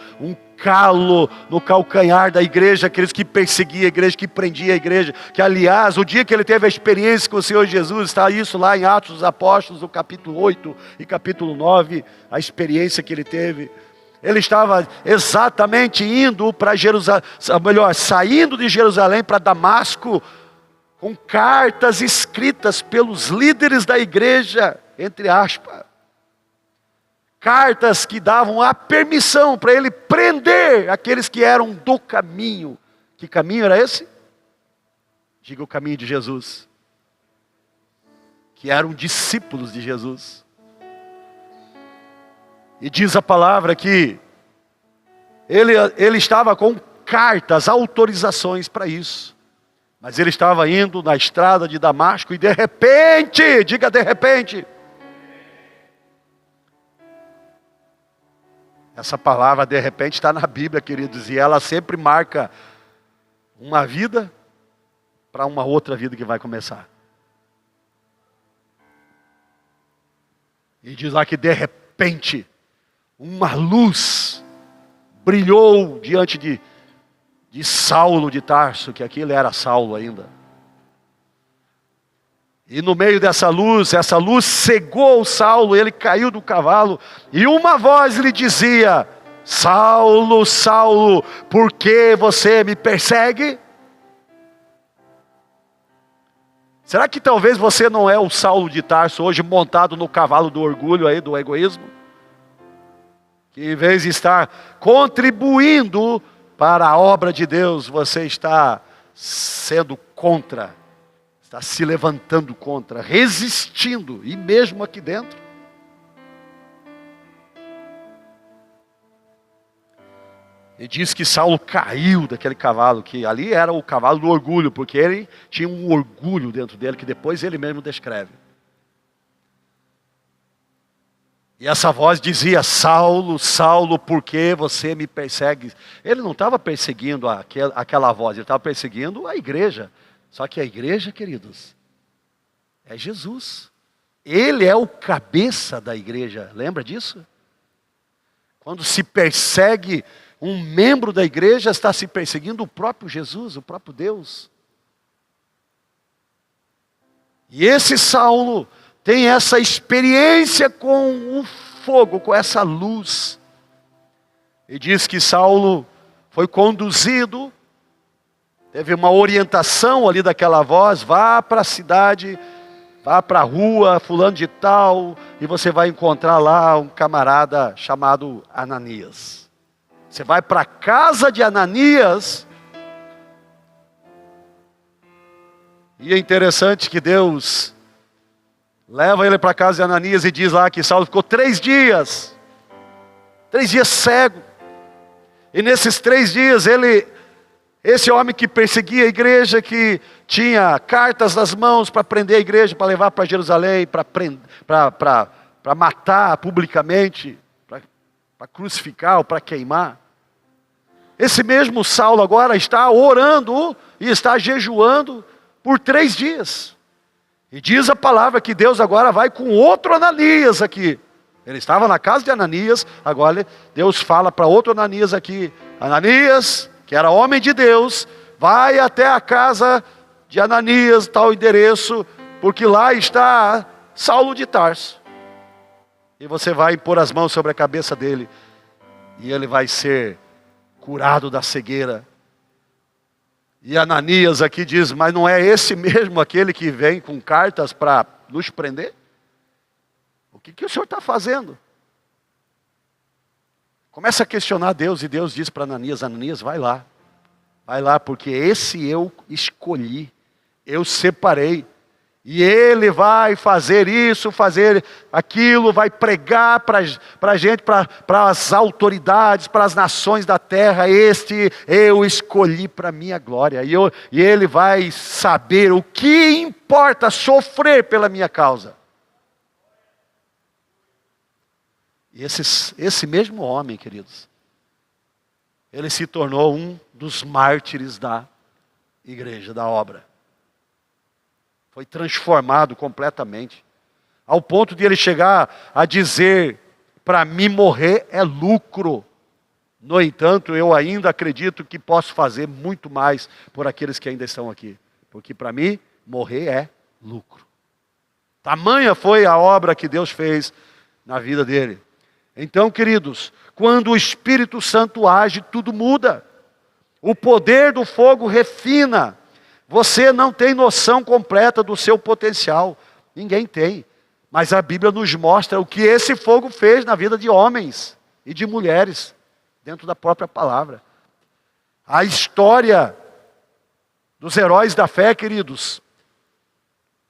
calo no calcanhar da igreja, aqueles que perseguia a igreja, que prendia a igreja, que aliás, o dia que ele teve a experiência com o Senhor Jesus, está isso lá em Atos dos Apóstolos, no capítulo 8 e capítulo 9, a experiência que ele teve. Ele estava exatamente indo para Jerusalém, saindo de Jerusalém para Damasco, com cartas escritas pelos líderes da igreja, entre aspas. Cartas que davam a permissão para ele prender aqueles que eram do caminho. Que caminho era esse? Diga: o caminho de Jesus. Que eram discípulos de Jesus. E diz a palavra que ele estava com cartas, autorizações para isso. Mas ele estava indo na estrada de Damasco e de repente, diga de repente. Essa palavra de repente está na Bíblia, queridos, e ela sempre marca uma vida para uma outra vida que vai começar. E diz lá que de repente uma luz brilhou diante de Saulo de Tarso, que aquilo era Saulo ainda. E no meio dessa luz cegou Saulo, ele caiu do cavalo, e uma voz lhe dizia: Saulo, Saulo, por que você me persegue? Será que talvez você não é o Saulo de Tarso hoje montado no cavalo do orgulho aí, do egoísmo? Que em vez de estar contribuindo para a obra de Deus, você está sendo contra, está se levantando contra, resistindo, e mesmo aqui dentro. E diz que Saulo caiu daquele cavalo, que ali era o cavalo do orgulho, porque ele tinha um orgulho dentro dele, que depois ele mesmo descreve. E essa voz dizia: Saulo, Saulo, por que você me persegue? Ele não estava perseguindo aquela voz, ele estava perseguindo a igreja. Só que a igreja, queridos, é Jesus. Ele é o cabeça da igreja, lembra disso? Quando se persegue um membro da igreja, está se perseguindo o próprio Jesus, o próprio Deus. E esse Saulo tem essa experiência com o fogo, com essa luz. E diz que Saulo foi conduzido, teve uma orientação ali daquela voz: vá para a cidade vá para a rua, fulano de tal, e você vai encontrar lá um camarada chamado Ananias. Você vai para a casa de Ananias, e é interessante que Deus leva ele para a casa de Ananias e diz lá que Saulo ficou 3 dias cego. E nesses 3 dias esse homem que perseguia a igreja, que tinha cartas nas mãos para prender a igreja, para levar para Jerusalém, para matar publicamente, para crucificar ou para queimar. Esse mesmo Saulo agora está orando e está jejuando por 3 dias. E diz a palavra que Deus agora vai com outro Ananias aqui. Ele estava na casa de Ananias, agora Deus fala para outro Ananias aqui. Ananias, que era homem de Deus, vai até a casa de Ananias, tal endereço, porque lá está Saulo de Tarso. E você vai pôr as mãos sobre a cabeça dele, e ele vai ser curado da cegueira. E Ananias aqui diz, mas não é esse mesmo aquele que vem com cartas para nos prender? O que o senhor está fazendo? Começa a questionar Deus, e Deus diz para Ananias, Ananias, vai lá, porque esse eu escolhi, eu separei, e ele vai fazer isso, fazer aquilo, vai pregar para a gente, para as autoridades, para as nações da terra, este eu escolhi para a minha glória, e ele vai saber o que importa sofrer pela minha causa. E esse mesmo homem, queridos, ele se tornou um dos mártires da igreja, da obra. Foi transformado completamente, ao ponto de ele chegar a dizer, para mim morrer é lucro. No entanto, eu ainda acredito que posso fazer muito mais por aqueles que ainda estão aqui. Porque para mim, morrer é lucro. Tamanha foi a obra que Deus fez na vida dele. Então, queridos, quando o Espírito Santo age, tudo muda. O poder do fogo refina. Você não tem noção completa do seu potencial. Ninguém tem. Mas a Bíblia nos mostra o que esse fogo fez na vida de homens e de mulheres, dentro da própria palavra. A história dos heróis da fé, queridos,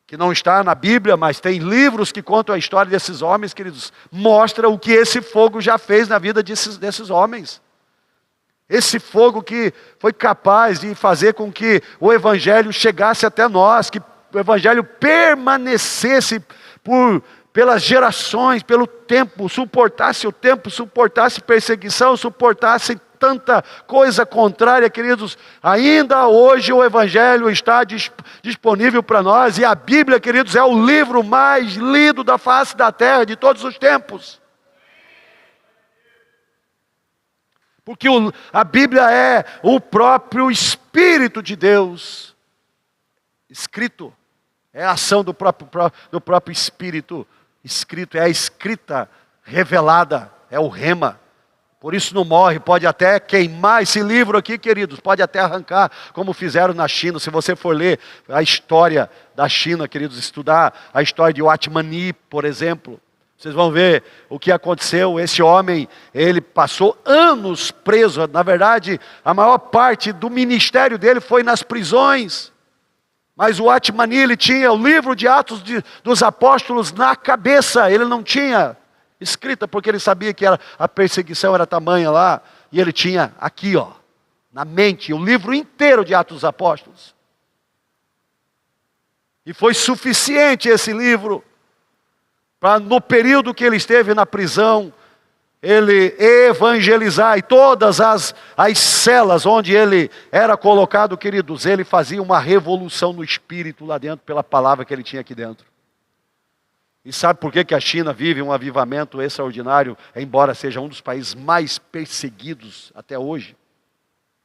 que não está na Bíblia, mas tem livros que contam a história desses homens, queridos, mostra o que esse fogo já fez na vida desses homens. Esse fogo que foi capaz de fazer com que o Evangelho chegasse até nós, que o Evangelho permanecesse pelas gerações, pelo tempo, suportasse perseguição, suportasse tanta coisa contrária, queridos. Ainda hoje o Evangelho está disponível para nós, e a Bíblia, queridos, é o livro mais lido da face da terra de todos os tempos. Porque a Bíblia é o próprio Espírito de Deus escrito. É a ação do próprio Espírito escrito. É a escrita revelada. É o rema. Por isso não morre. Pode até queimar esse livro aqui, queridos. Pode até arrancar, como fizeram na China. Se você for ler a história da China, queridos, estudar a história de Watmani, por exemplo, vocês vão ver o que aconteceu. Esse homem, ele passou anos preso. Na verdade, a maior parte do ministério dele foi nas prisões. Mas o Watmani, ele tinha o livro de Atos dos Apóstolos na cabeça. Ele não tinha escrita, porque ele sabia que a perseguição era tamanha lá. E ele tinha aqui, na mente, o livro inteiro de Atos dos Apóstolos. E foi suficiente esse livro para, no período que ele esteve na prisão, ele evangelizar, e todas as celas onde ele era colocado, queridos, ele fazia uma revolução no espírito lá dentro, pela palavra que ele tinha aqui dentro. E sabe por que a China vive um avivamento extraordinário, embora seja um dos países mais perseguidos até hoje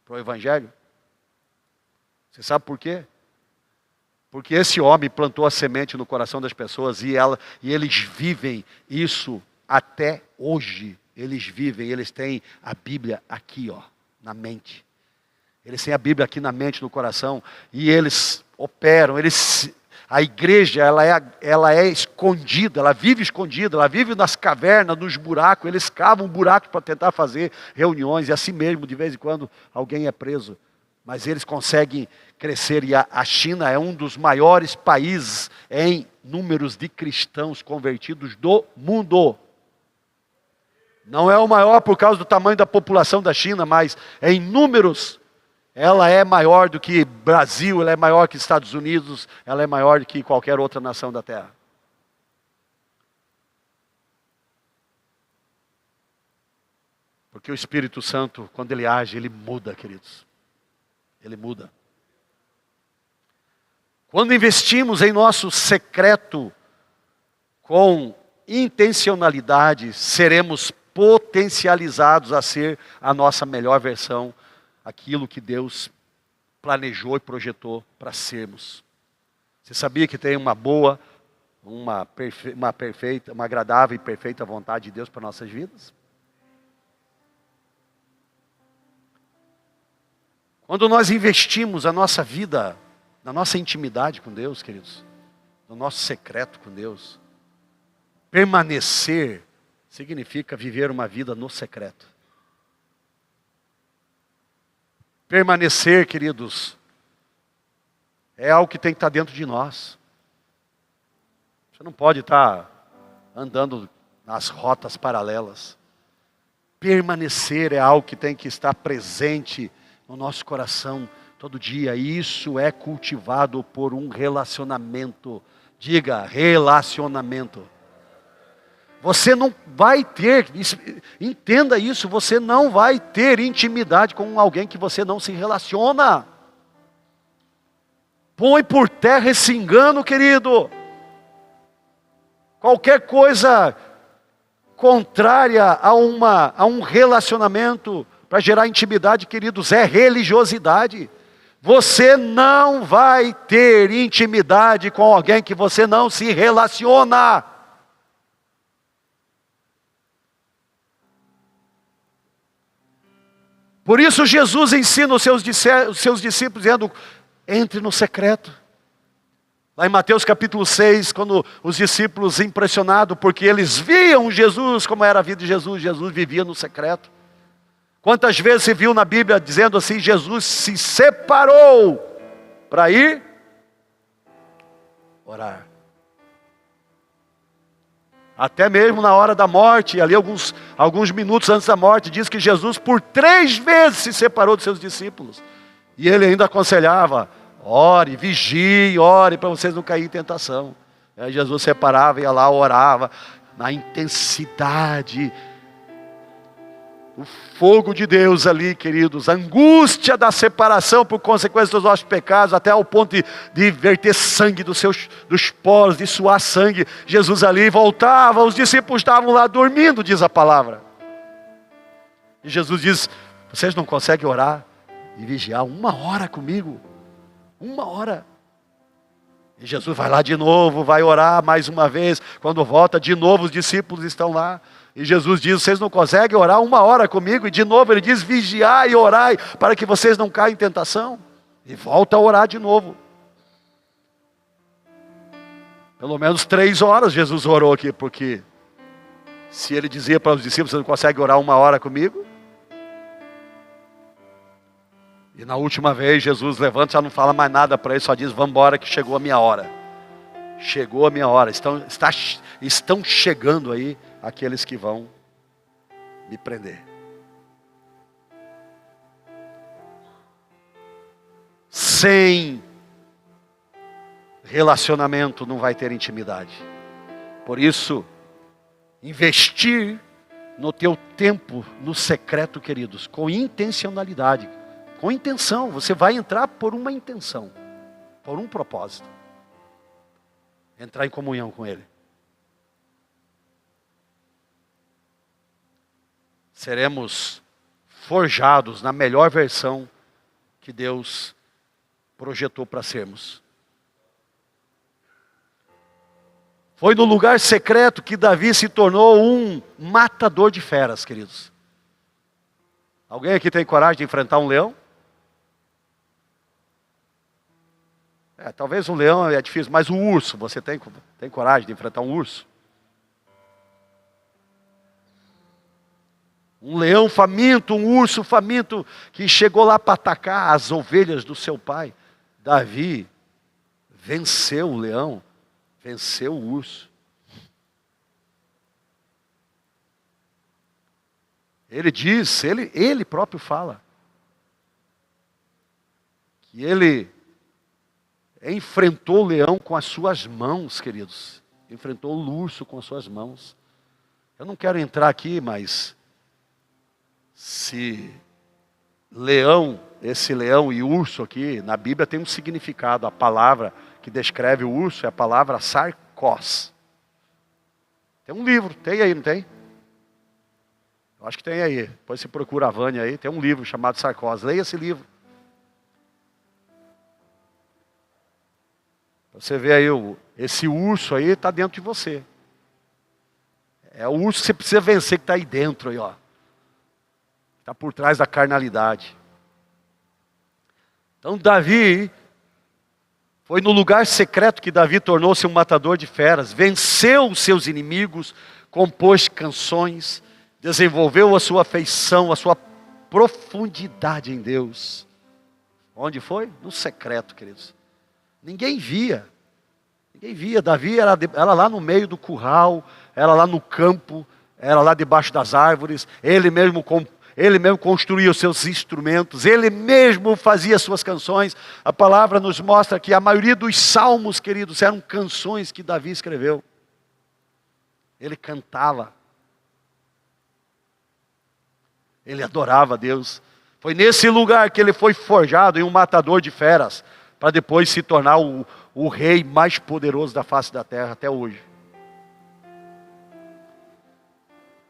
para o Evangelho? Você sabe por quê? Porque esse homem plantou a semente no coração das pessoas, e eles vivem isso até hoje. Eles têm a Bíblia aqui, na mente. Eles têm a Bíblia aqui na mente, no coração, e eles operam, A igreja, ela é escondida, ela vive nas cavernas, nos buracos. Eles cavam buracos para tentar fazer reuniões, e assim mesmo, de vez em quando, alguém é preso. Mas eles conseguem crescer, e a China é um dos maiores países em números de cristãos convertidos do mundo. Não é o maior por causa do tamanho da população da China, mas em números, ela é maior do que Brasil, ela é maior que Estados Unidos, ela é maior do que qualquer outra nação da terra. Porque o Espírito Santo, quando ele age, ele muda, queridos. Ele muda. Quando investimos em nosso secreto com intencionalidade, seremos potencializados a ser a nossa melhor versão, aquilo que Deus planejou e projetou para sermos. Você sabia que tem uma boa, uma perfeita, uma agradável e perfeita vontade de Deus para nossas vidas? Quando nós investimos a nossa vida, na nossa intimidade com Deus, queridos, no nosso secreto com Deus, permanecer significa viver uma vida no secreto. Permanecer, queridos, é algo que tem que estar dentro de nós. Você não pode estar andando nas rotas paralelas. Permanecer é algo que tem que estar presente no nosso coração todo dia. E isso é cultivado por um relacionamento. Diga, relacionamento. Você não vai ter, entenda isso, você não vai ter intimidade com alguém que você não se relaciona. Põe por terra esse engano, querido. Qualquer coisa contrária a um relacionamento para gerar intimidade, queridos, é religiosidade. Você não vai ter intimidade com alguém que você não se relaciona. Por isso Jesus ensina os seus discípulos dizendo, entre no secreto. Lá em Mateus capítulo 6, quando os discípulos impressionados, porque eles viam Jesus, como era a vida de Jesus, Jesus vivia no secreto. Quantas vezes se viu na Bíblia dizendo assim, Jesus se separou para ir orar. Até mesmo na hora da morte, ali alguns minutos antes da morte, diz que Jesus por 3 vezes se separou dos seus discípulos. E ele ainda aconselhava, ore, vigie, ore para vocês não caírem em tentação. Aí Jesus separava, ia lá, orava, na intensidade, o fogo de Deus ali, queridos, a angústia da separação por consequência dos nossos pecados, até ao ponto de verter sangue dos poros, de suar sangue. Jesus ali voltava, os discípulos estavam lá dormindo, diz a palavra. E Jesus diz, vocês não conseguem orar e vigiar 1 hora comigo? 1 hora. E Jesus vai lá de novo, vai orar mais uma vez. Quando volta, de novo os discípulos estão lá. E Jesus diz, vocês não conseguem orar 1 hora comigo? E de novo ele diz, vigiai e orai, para que vocês não caiam em tentação. E volta a orar de novo. Pelo menos 3 horas Jesus orou aqui, porque se ele dizia para os discípulos, vocês não conseguem orar 1 hora comigo? E na última vez Jesus levanta, já não fala mais nada para ele, só diz, vamos embora que chegou a minha hora. Chegou a minha hora. Estão chegando aí aqueles que vão me prender. Sem relacionamento não vai ter intimidade. Por isso, investir no teu tempo no secreto, queridos, com intencionalidade, com intenção. Você vai entrar por uma intenção, por um propósito. Entrar em comunhão com Ele. Seremos forjados na melhor versão que Deus projetou para sermos. Foi no lugar secreto que Davi se tornou um matador de feras, queridos. Alguém aqui tem coragem de enfrentar um leão? Talvez o leão é difícil, mas o urso, você tem coragem de enfrentar um urso? Um leão faminto, um urso faminto, que chegou lá para atacar as ovelhas do seu pai. Davi venceu o leão, venceu o urso. Ele diz, ele próprio fala, que ele enfrentou o leão com as suas mãos, queridos. Enfrentou o urso com as suas mãos. Eu não quero entrar aqui, mas se leão, esse leão e urso aqui, na Bíblia tem um significado. A palavra que descreve o urso é a palavra sarcós. Tem um livro, tem aí, não tem? Eu acho que tem aí. Depois você procura a Vânia aí, tem um livro chamado Sarcós. Leia esse livro. Você vê aí, esse urso aí está dentro de você. É o urso que você precisa vencer, que está aí dentro, aí, ó. Está por trás da carnalidade. Então Davi, foi no lugar secreto que Davi tornou-se um matador de feras. Venceu os seus inimigos, compôs canções, desenvolveu a sua afeição, a sua profundidade em Deus. Onde foi? No secreto, queridos. Ninguém via. Ninguém via. Davi era lá no meio do curral, era lá no campo, era lá debaixo das árvores. Ele mesmo construía os seus instrumentos, ele mesmo fazia suas canções. A palavra nos mostra que a maioria dos salmos, queridos, eram canções que Davi escreveu. Ele cantava. Ele adorava a Deus. Foi nesse lugar que ele foi forjado em um matador de feras, para depois se tornar o rei mais poderoso da face da terra até hoje.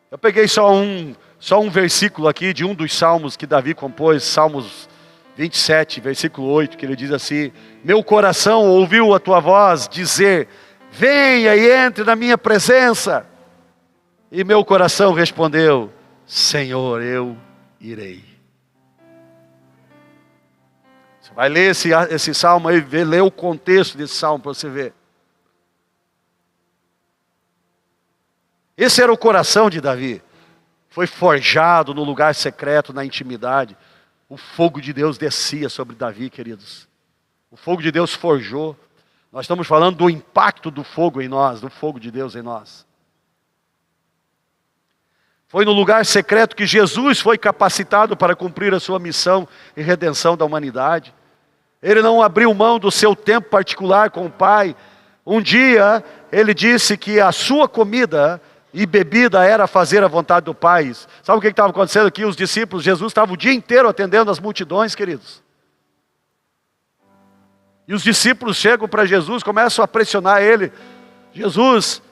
Eu peguei só um versículo aqui de um dos salmos que Davi compôs, Salmos 27, versículo 8, que ele diz assim: meu coração ouviu a tua voz dizer, venha e entre na minha presença. E meu coração respondeu, Senhor, eu irei. Você vai ler esse salmo aí, ler o contexto desse salmo para você ver. Esse era o coração de Davi. Foi forjado no lugar secreto, na intimidade. O fogo de Deus descia sobre Davi, queridos. O fogo de Deus forjou. Nós estamos falando do impacto do fogo em nós, do fogo de Deus em nós. Foi no lugar secreto que Jesus foi capacitado para cumprir a sua missão e redenção da humanidade. Ele não abriu mão do seu tempo particular com o Pai. Um dia, ele disse que a sua comida e bebida era fazer a vontade do Pai. Sabe o que estava acontecendo aqui? Os discípulos, Jesus estava o dia inteiro atendendo as multidões, queridos. E os discípulos chegam para Jesus, começam a pressionar ele. Jesus,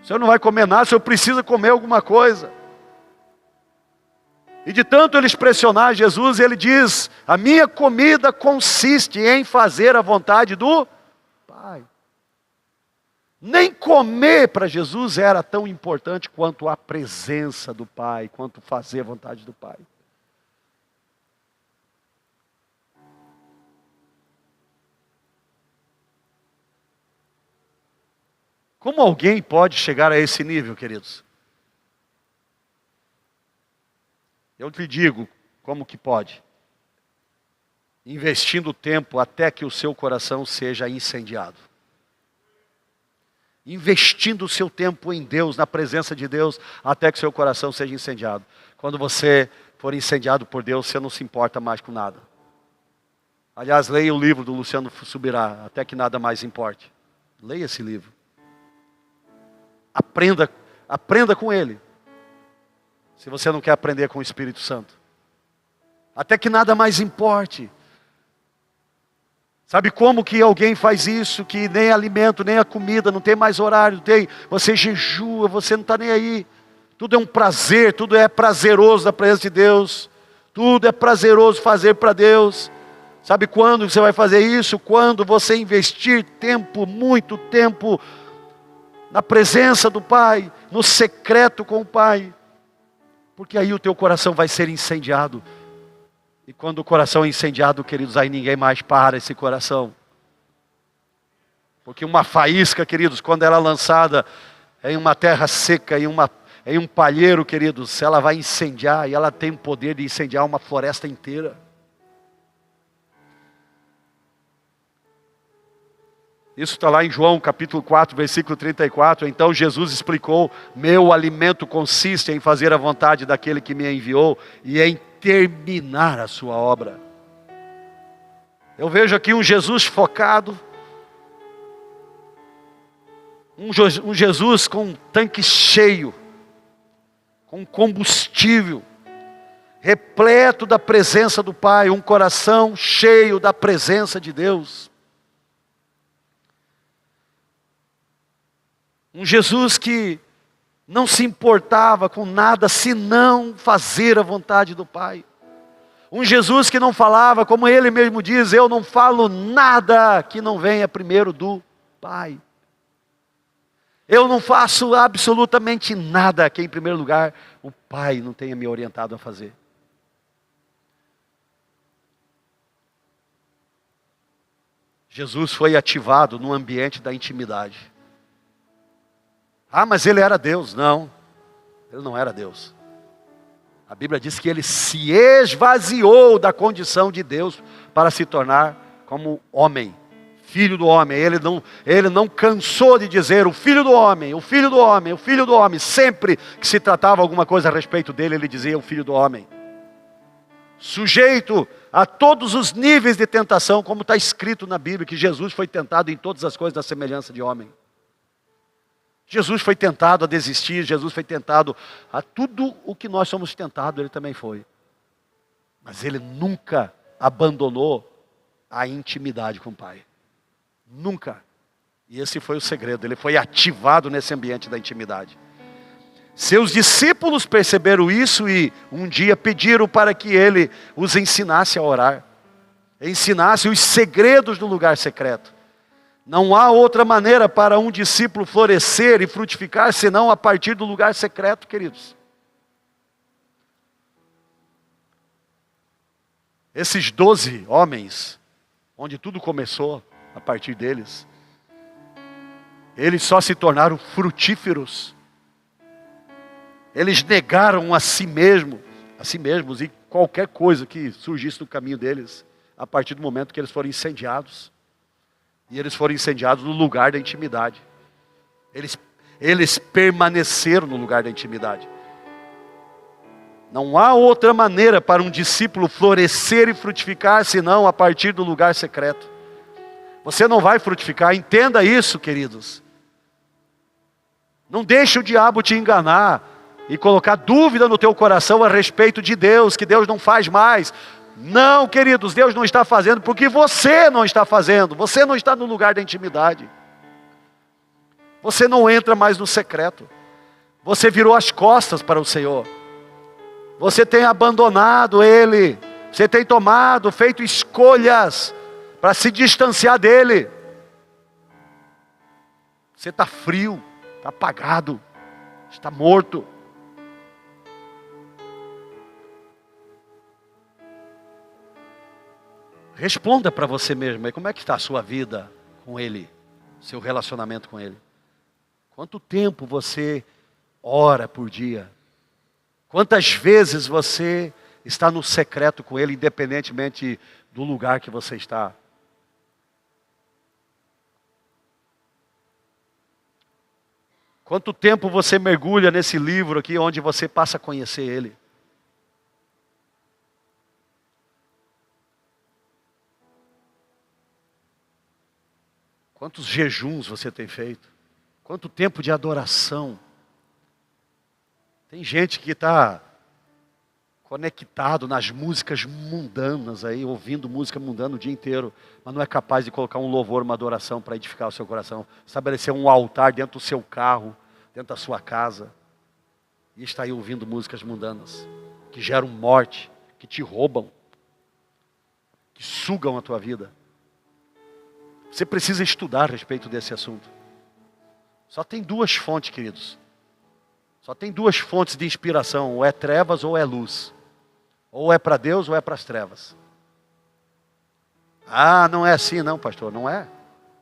o senhor não vai comer nada, o senhor precisa comer alguma coisa. E de tanto eles pressionar Jesus, ele diz, a minha comida consiste em fazer a vontade do Pai. Nem comer para Jesus era tão importante quanto a presença do Pai, quanto fazer a vontade do Pai. Como alguém pode chegar a esse nível, queridos? Eu te digo, como que pode? Investindo tempo até que o seu coração seja incendiado. Investindo o seu tempo em Deus, na presença de Deus, até que o seu coração seja incendiado. Quando você for incendiado por Deus, você não se importa mais com nada. Aliás, leia o livro do Luciano Subirá, Até que Nada Mais Importe. Leia esse livro. Aprenda com ele. Se você não quer aprender com o Espírito Santo. Até que nada mais importe. Sabe como que alguém faz isso? Que nem alimento, nem a comida, não tem mais horário, você jejua, você não está nem aí. Tudo é um prazer, tudo é prazeroso na presença de Deus. Tudo é prazeroso fazer para Deus. Sabe quando você vai fazer isso? Quando você investir tempo, muito tempo, na presença do Pai, no secreto com o Pai. Porque aí o teu coração vai ser incendiado. E quando o coração é incendiado, queridos, aí ninguém mais para esse coração. Porque uma faísca, queridos, quando ela é lançada em uma terra seca, em um palheiro, queridos, ela vai incendiar, e ela tem o poder de incendiar uma floresta inteira. Isso está lá em João capítulo 4, versículo 34. Então Jesus explicou: meu alimento consiste em fazer a vontade daquele que me enviou e em terminar a sua obra. Eu vejo aqui um Jesus focado, um Jesus com um tanque cheio, com combustível, repleto da presença do Pai, um coração cheio da presença de Deus. Um Jesus que não se importava com nada senão fazer a vontade do Pai. Um Jesus que não falava, como Ele mesmo diz: eu não falo nada que não venha primeiro do Pai. Eu não faço absolutamente nada que em primeiro lugar o Pai não tenha me orientado a fazer. Jesus foi ativado no ambiente da intimidade. Ah, mas ele era Deus. Não, ele não era Deus. A Bíblia diz que ele se esvaziou da condição de Deus para se tornar como homem, filho do homem. Ele não cansou de dizer o filho do homem, o filho do homem, o filho do homem. Sempre que se tratava alguma coisa a respeito dele, ele dizia o filho do homem. Sujeito a todos os níveis de tentação, como está escrito na Bíblia, que Jesus foi tentado em todas as coisas da semelhança de homem. Jesus foi tentado a desistir, Jesus foi tentado a tudo o que nós somos tentados, ele também foi. Mas ele nunca abandonou a intimidade com o Pai. Nunca. E esse foi o segredo, ele foi ativado nesse ambiente da intimidade. Seus discípulos perceberam isso e um dia pediram para que ele os ensinasse a orar. Ensinasse os segredos do lugar secreto. Não há outra maneira para um discípulo florescer e frutificar senão a partir do lugar secreto, queridos. Esses 12 homens, onde tudo começou a partir deles, eles só se tornaram frutíferos. Eles negaram a si mesmos e qualquer coisa que surgisse no caminho deles, a partir do momento que eles foram incendiados. E eles foram incendiados no lugar da intimidade. Eles permaneceram no lugar da intimidade. Não há outra maneira para um discípulo florescer e frutificar senão a partir do lugar secreto. Você não vai frutificar, entenda isso, queridos. Não deixe o diabo te enganar e colocar dúvida no teu coração a respeito de Deus, que Deus não faz mais. Não, queridos, Deus não está fazendo porque você não está fazendo. Você não está no lugar da intimidade. Você não entra mais no secreto. Você virou as costas para o Senhor. Você tem abandonado Ele. Você tem feito escolhas para se distanciar dEle. Você está frio, está apagado, está morto. Responda para você mesmo, como é que está a sua vida com Ele, seu relacionamento com Ele? Quanto tempo você ora por dia? Quantas vezes você está no secreto com Ele, independentemente do lugar que você está? Quanto tempo você mergulha nesse livro aqui, onde você passa a conhecer Ele? Quantos jejuns você tem feito? Quanto tempo de adoração? Tem gente que está conectado nas músicas mundanas aí, ouvindo música mundana o dia inteiro, mas não é capaz de colocar um louvor, uma adoração para edificar o seu coração, estabelecer um altar dentro do seu carro, dentro da sua casa, e está aí ouvindo músicas mundanas, que geram morte, que te roubam, que sugam a tua vida. Você precisa estudar a respeito desse assunto. Só tem duas fontes, queridos. Só tem duas fontes de inspiração. Ou é trevas ou é luz. Ou é para Deus ou é para as trevas. Ah, não é assim não, pastor. Não é?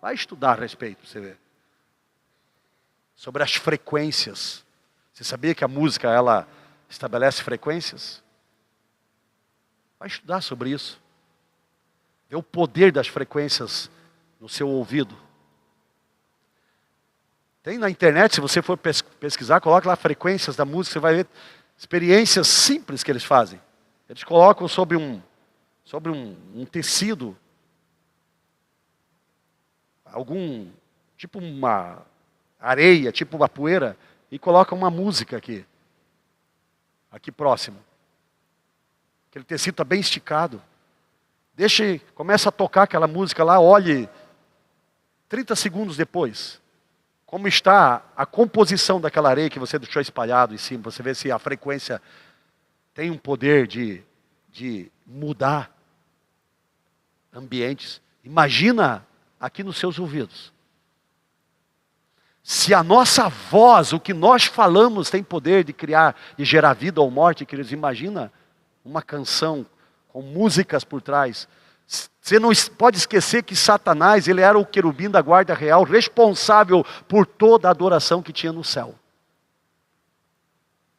Vai estudar a respeito, pra você ver. Sobre as frequências. Você sabia que a música, ela estabelece frequências? Vai estudar sobre isso. Ver o poder das frequências no seu ouvido. Tem na internet, se você for pesquisar, coloca lá frequências da música, você vai ver experiências simples que eles fazem. Eles colocam sobre um tecido, tipo uma areia, tipo uma poeira, e colocam uma música aqui próximo. Aquele tecido está bem esticado. Começa a tocar aquela música lá, olhe 30 segundos depois. Como está a composição daquela areia que você deixou espalhado em cima. Você vê se a frequência tem um poder de mudar ambientes. Imagina aqui nos seus ouvidos. Se a nossa voz, o que nós falamos, tem poder de criar, de gerar vida ou morte, queridos, imagina uma canção com músicas por trás. Você não pode esquecer que Satanás, ele era o querubim da guarda real, responsável por toda a adoração que tinha no céu.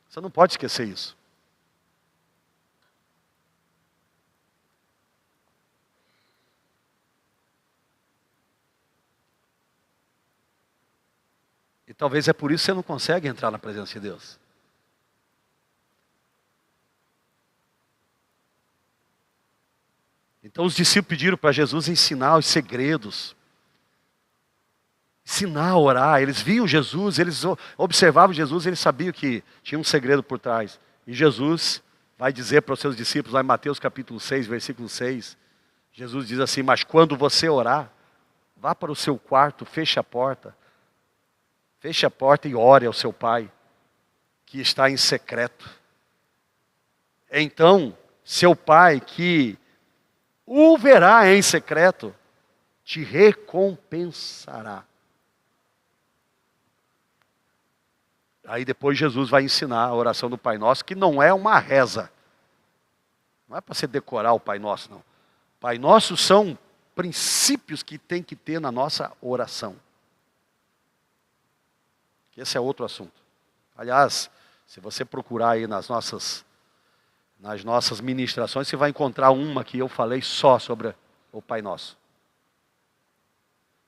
Você não pode esquecer isso. E talvez é por isso que você não consegue entrar na presença de Deus. Então os discípulos pediram para Jesus ensinar os segredos. Ensinar a orar. Eles viam Jesus, eles observavam Jesus, eles sabiam que tinha um segredo por trás. E Jesus vai dizer para os seus discípulos, lá em Mateus capítulo 6, versículo 6. Jesus diz assim, mas quando você orar, vá para o seu quarto, feche a porta. Feche a porta e ore ao seu Pai, que está em secreto. Então, seu Pai que o verá em secreto, te recompensará. Aí depois Jesus vai ensinar a oração do Pai Nosso, que não é uma reza. Não é para você decorar o Pai Nosso, não. Pai Nosso são princípios que tem que ter na nossa oração. Esse é outro assunto. Aliás, se você procurar aí nas nossas ministrações, você vai encontrar uma que eu falei só sobre o Pai Nosso.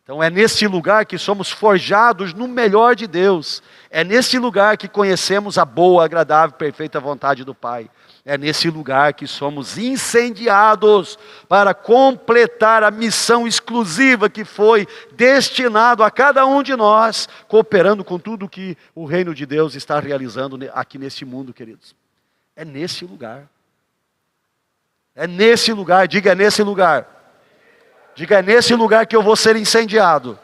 Então é nesse lugar que somos forjados no melhor de Deus. É nesse lugar que conhecemos a boa, agradável, perfeita vontade do Pai. É nesse lugar que somos incendiados para completar a missão exclusiva que foi destinado a cada um de nós, cooperando com tudo que o reino de Deus está realizando aqui nesse mundo, queridos. É nesse lugar. É nesse lugar, diga é nesse lugar. Diga é nesse lugar que eu vou ser incendiado.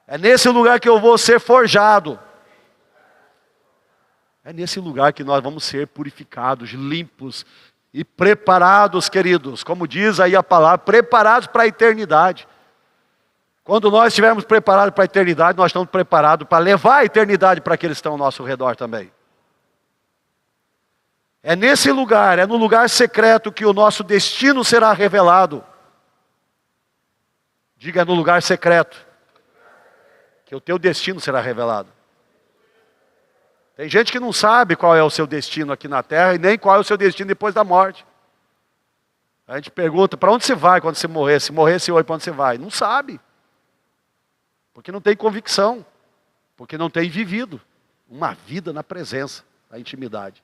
É nesse lugar que eu vou ser forjado. É nesse lugar que nós vamos ser purificados, limpos e preparados, queridos. Como diz aí a palavra, preparados para a eternidade. Quando nós estivermos preparados para a eternidade, nós estamos preparados para levar a eternidade para aqueles que estão ao nosso redor também. É nesse lugar, é no lugar secreto que o nosso destino será revelado. Diga, é no lugar secreto que o teu destino será revelado. Tem gente que não sabe qual é o seu destino aqui na terra e nem qual é o seu destino depois da morte. A gente pergunta, para onde você vai quando você morrer? Se morresse hoje, para onde você vai? Não sabe. Porque não tem convicção. Porque não tem vivido uma vida na presença, na intimidade.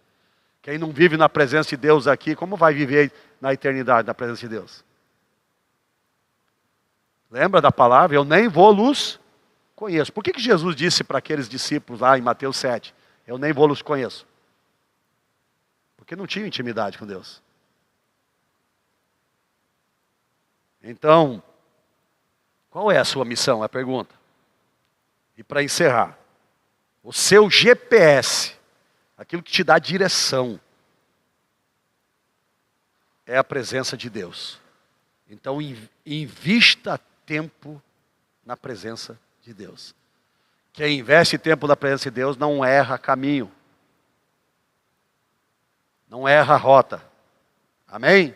Quem não vive na presença de Deus aqui, como vai viver na eternidade na presença de Deus? Lembra da palavra? Eu nem vou-los conheço. Por que Jesus disse para aqueles discípulos lá em Mateus 7? Eu nem vou-los conheço. Porque não tinham intimidade com Deus. Então, qual é a sua missão? É a pergunta. E para encerrar, o seu GPS, aquilo que te dá direção, é a presença de Deus. Então, invista tempo na presença de Deus. Quem investe tempo na presença de Deus não erra caminho. Não erra rota. Amém?